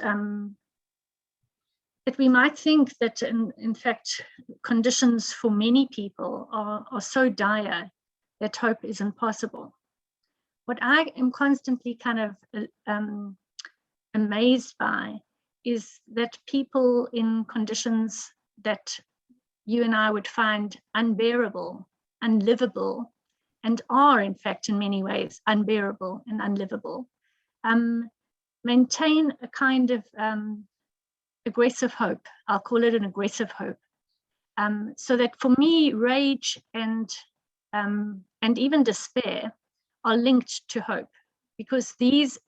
we might think that in fact conditions for many people are so dire that hope isn't possible. What I am constantly kind of amazed by is that people in conditions that you and I would find unbearable, unlivable, and are in fact in many ways unbearable and unlivable, maintain a kind of aggressive hope. I'll call it an aggressive hope. So that for me, rage and even despair are linked to hope, because these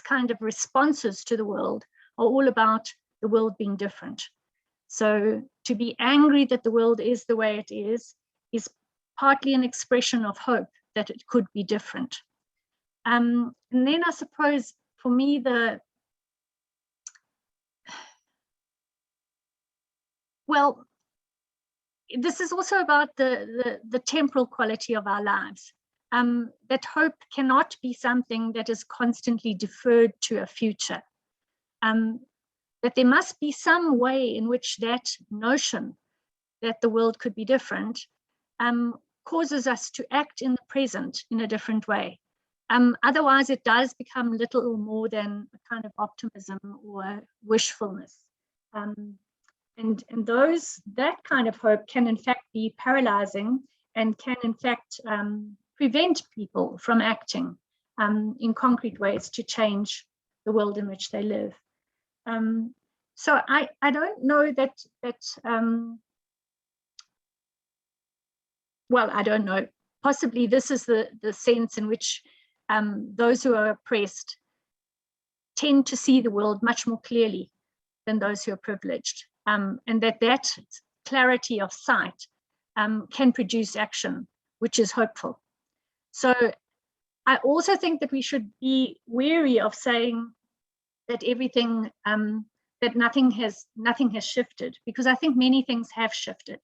kind of responses to the world are all about the world being different. So to be angry that the world is the way it is partly an expression of hope that it could be different. And then I suppose for me, well, this is also about the temporal quality of our lives. That hope cannot be something that is constantly deferred to a future. That there must be some way in which that notion that the world could be different causes us to act in the present in a different way. Otherwise, it does become little more than a kind of optimism or wishfulness. And that kind of hope can in fact be paralyzing and can in fact prevent people from acting in concrete ways to change the world in which they live. So I don't know that well, I don't know. Possibly this is the sense in which those who are oppressed tend to see the world much more clearly than those who are privileged, and that clarity of sight can produce action, which is hopeful. So I also think that we should be wary of saying that everything, that nothing has shifted, because I think many things have shifted.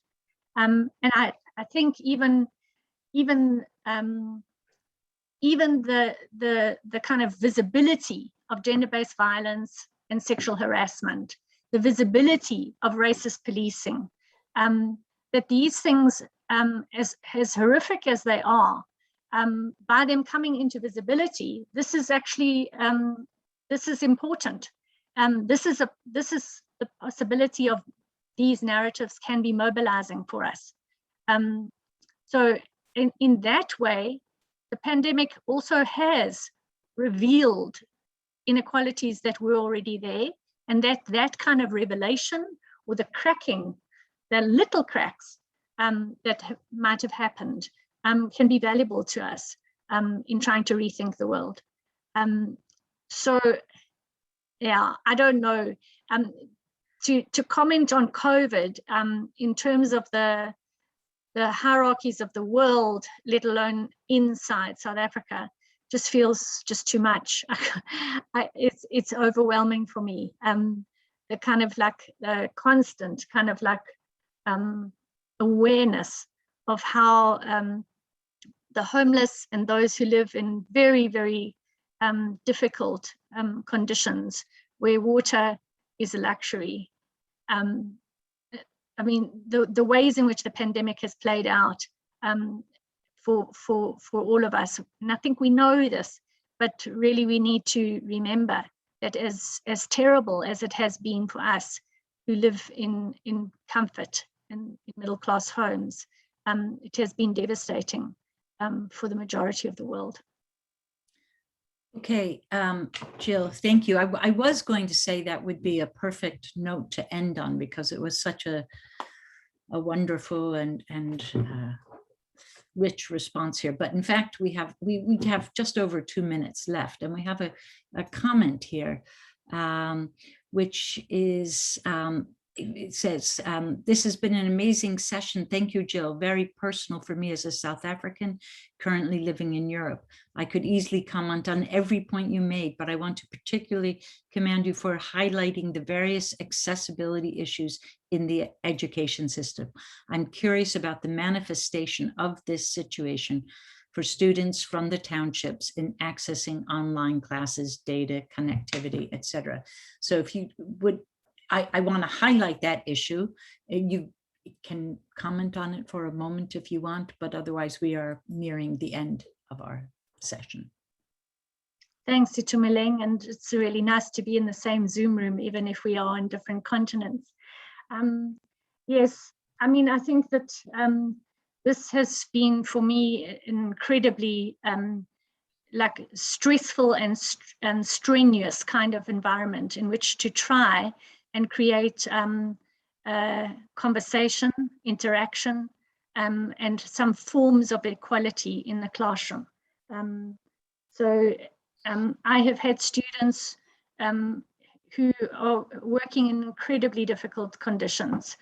And I think even the kind of visibility of gender-based violence and sexual harassment, the visibility of racist policing, that these things, as horrific as they are, by them coming into visibility, this is actually this is important. This is the possibility of these narratives can be mobilizing for us. So in that way, the pandemic also has revealed inequalities that were already there, and that kind of revelation, or the cracking, the little cracks that might have happened, can be valuable to us in trying to rethink the world. So yeah, I don't know. To comment on COVID in terms of the hierarchies of the world, let alone inside South Africa, just feels just too much. It's overwhelming for me. The kind of like the constant kind of like awareness of how the homeless and those who live in very, very difficult conditions where water is a luxury. I mean, the ways in which the pandemic has played out for all of us, and I think we know this, but really we need to remember that as terrible as it has been for us who live in comfort and in middle-class homes, it has been devastating for the majority of the world. Okay, Jill, thank you. I was going to say that would be a perfect note to end on, because it was such a wonderful and rich response here. But in fact, we have just over 2 minutes left, and we have a comment here, which is, it says, this has been an amazing session. Thank you, Jill. Very personal for me as a South African currently living in Europe. I could easily comment on every point you made, but I want to particularly commend you for highlighting the various accessibility issues in the education system. I'm curious about the manifestation of this situation for students from the townships in accessing online classes, data, connectivity, etc. So if you would, I want to highlight that issue. You can comment on it for a moment if you want, but otherwise we are nearing the end of our session. Thanks, Itumeleng, and it's really nice to be in the same Zoom room, even if we are on different continents. Yes, I mean, I think that this has been for me incredibly like stressful and strenuous kind of environment in which to try and create conversation, interaction, and some forms of equality in the classroom. So I have had students who are working in incredibly difficult conditions,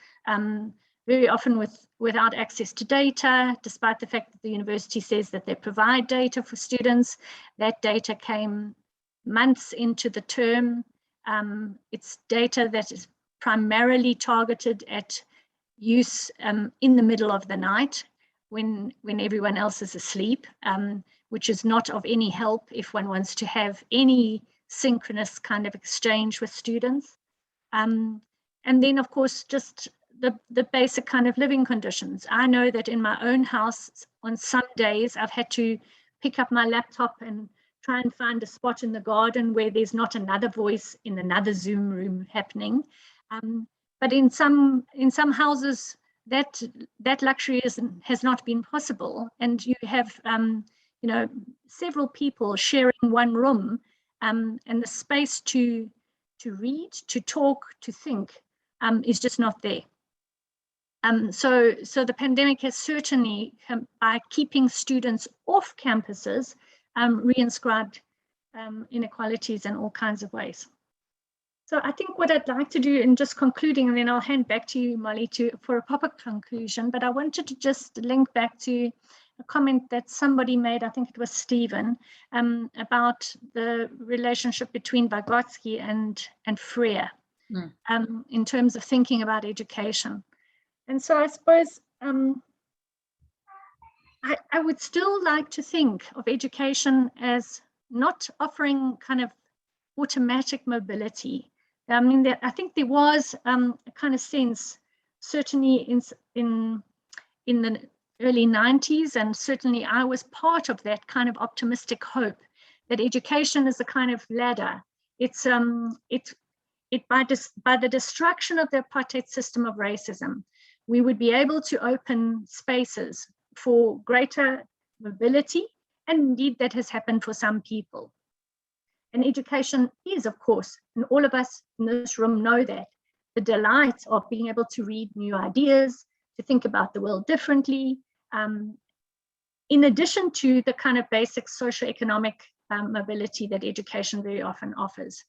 very often without access to data, despite the fact that the university says that they provide data for students. That data came months into the term. It's data that is primarily targeted at use in the middle of the night when everyone else is asleep, which is not of any help if one wants to have any synchronous kind of exchange with students. And then, of course, just the basic kind of living conditions. I know that in my own house, on some days, I've had to pick up my laptop and try and find a spot in the garden where there's not another voice in another Zoom room happening. But in some houses, that luxury has not been possible, and you have several people sharing one room, and the space to read, to talk, to think is just not there. So the pandemic has certainly, by keeping students off campuses, reinscribed inequalities in all kinds of ways. So I think what I'd like to do, in just concluding, and then I'll hand back to you, Molly, for a proper conclusion, but I wanted to just link back to a comment that somebody made, I think it was Stephen, about the relationship between Vygotsky and Freer, in terms of thinking about education. And so I suppose I would still like to think of education as not offering kind of automatic mobility. I mean, I think there was a kind of sense, certainly in the early 90s, and certainly I was part of that kind of optimistic hope that education is a kind of ladder. It's by the destruction of the apartheid system of racism, we would be able to open spaces for greater mobility, and indeed that has happened for some people. And education is, of course, and all of us in this room know that, the delight of being able to read new ideas, to think about the world differently, in addition to the kind of basic socioeconomic mobility that education very often offers.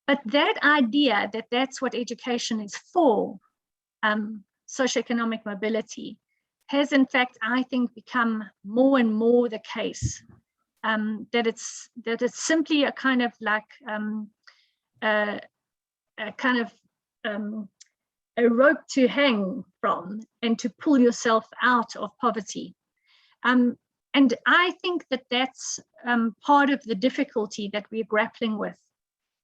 But that idea that that's what education is for, socioeconomic mobility, has in fact, I think, become more and more the case. That it's simply a kind of like a rope to hang from and to pull yourself out of poverty. And I think that that's part of the difficulty that we're grappling with,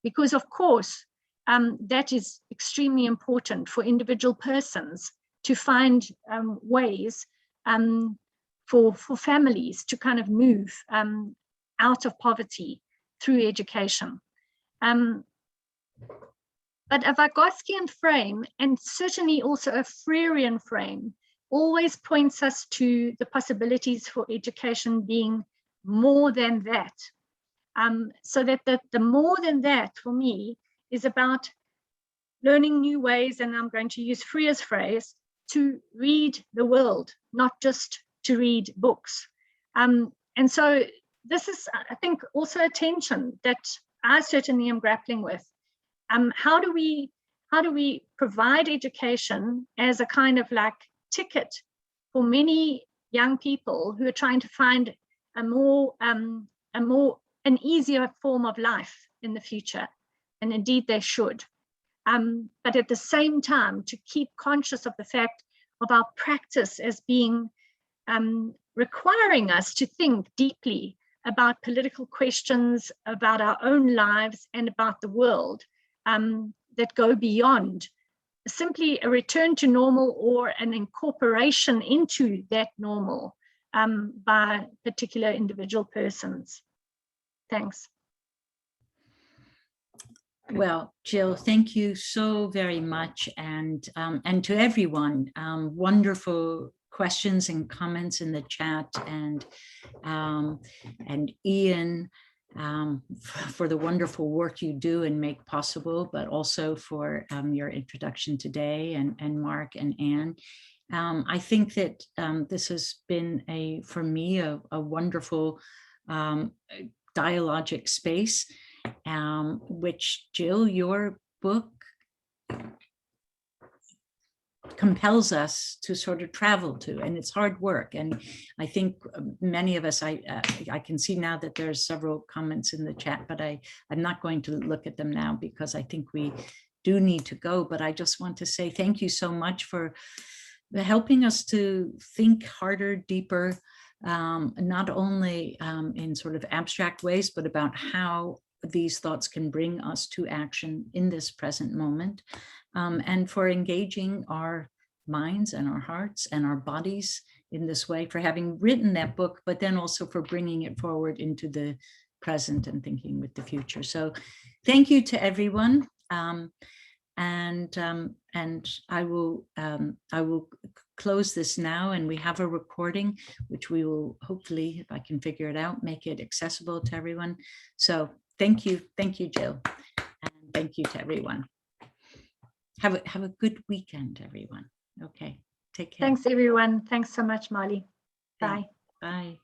because of course, that is extremely important for individual persons to find ways for families to kind of move out of poverty through education. But a Vygotskian frame, and certainly also a Freerian frame, always points us to the possibilities for education being more than that. So that the more than that for me is about learning new ways, and I'm going to use Freer's phrase, to read the world, not just to read books. And so this is, I think, also a tension that I certainly am grappling with. How do we provide education as a kind of like ticket for many young people who are trying to find an easier form of life in the future, and indeed they should. But at the same time, to keep conscious of the fact of our practice as being requiring us to think deeply about political questions, about our own lives, and about the world, that go beyond simply a return to normal or an incorporation into that normal by particular individual persons. Thanks. Well, Jill, thank you so very much, and to everyone, wonderful questions and comments in the chat, and Ian, for the wonderful work you do and make possible, but also for your introduction today, and Mark and Anne. I think that this has been for me a wonderful dialogic space, which, Jill, your book compels us to sort of travel to, and it's hard work. And I think many of us, I can see now that there's several comments in the chat, but I'm not going to look at them now because I think we do need to go. But I just want to say thank you so much for helping us to think harder, deeper, not only in sort of abstract ways, but about how these thoughts can bring us to action in this present moment, and for engaging our minds and our hearts and our bodies in this way, for having written that book, but then also for bringing it forward into the present and thinking with the future. So thank you to everyone. And I will close this now, and we have a recording, which we will hopefully, if I can figure it out, make it accessible to everyone. So thank you, Jill, and thank you to everyone. Have a good weekend, everyone. Okay, take care. Thanks, everyone. Thanks so much, Molly. Bye. Bye.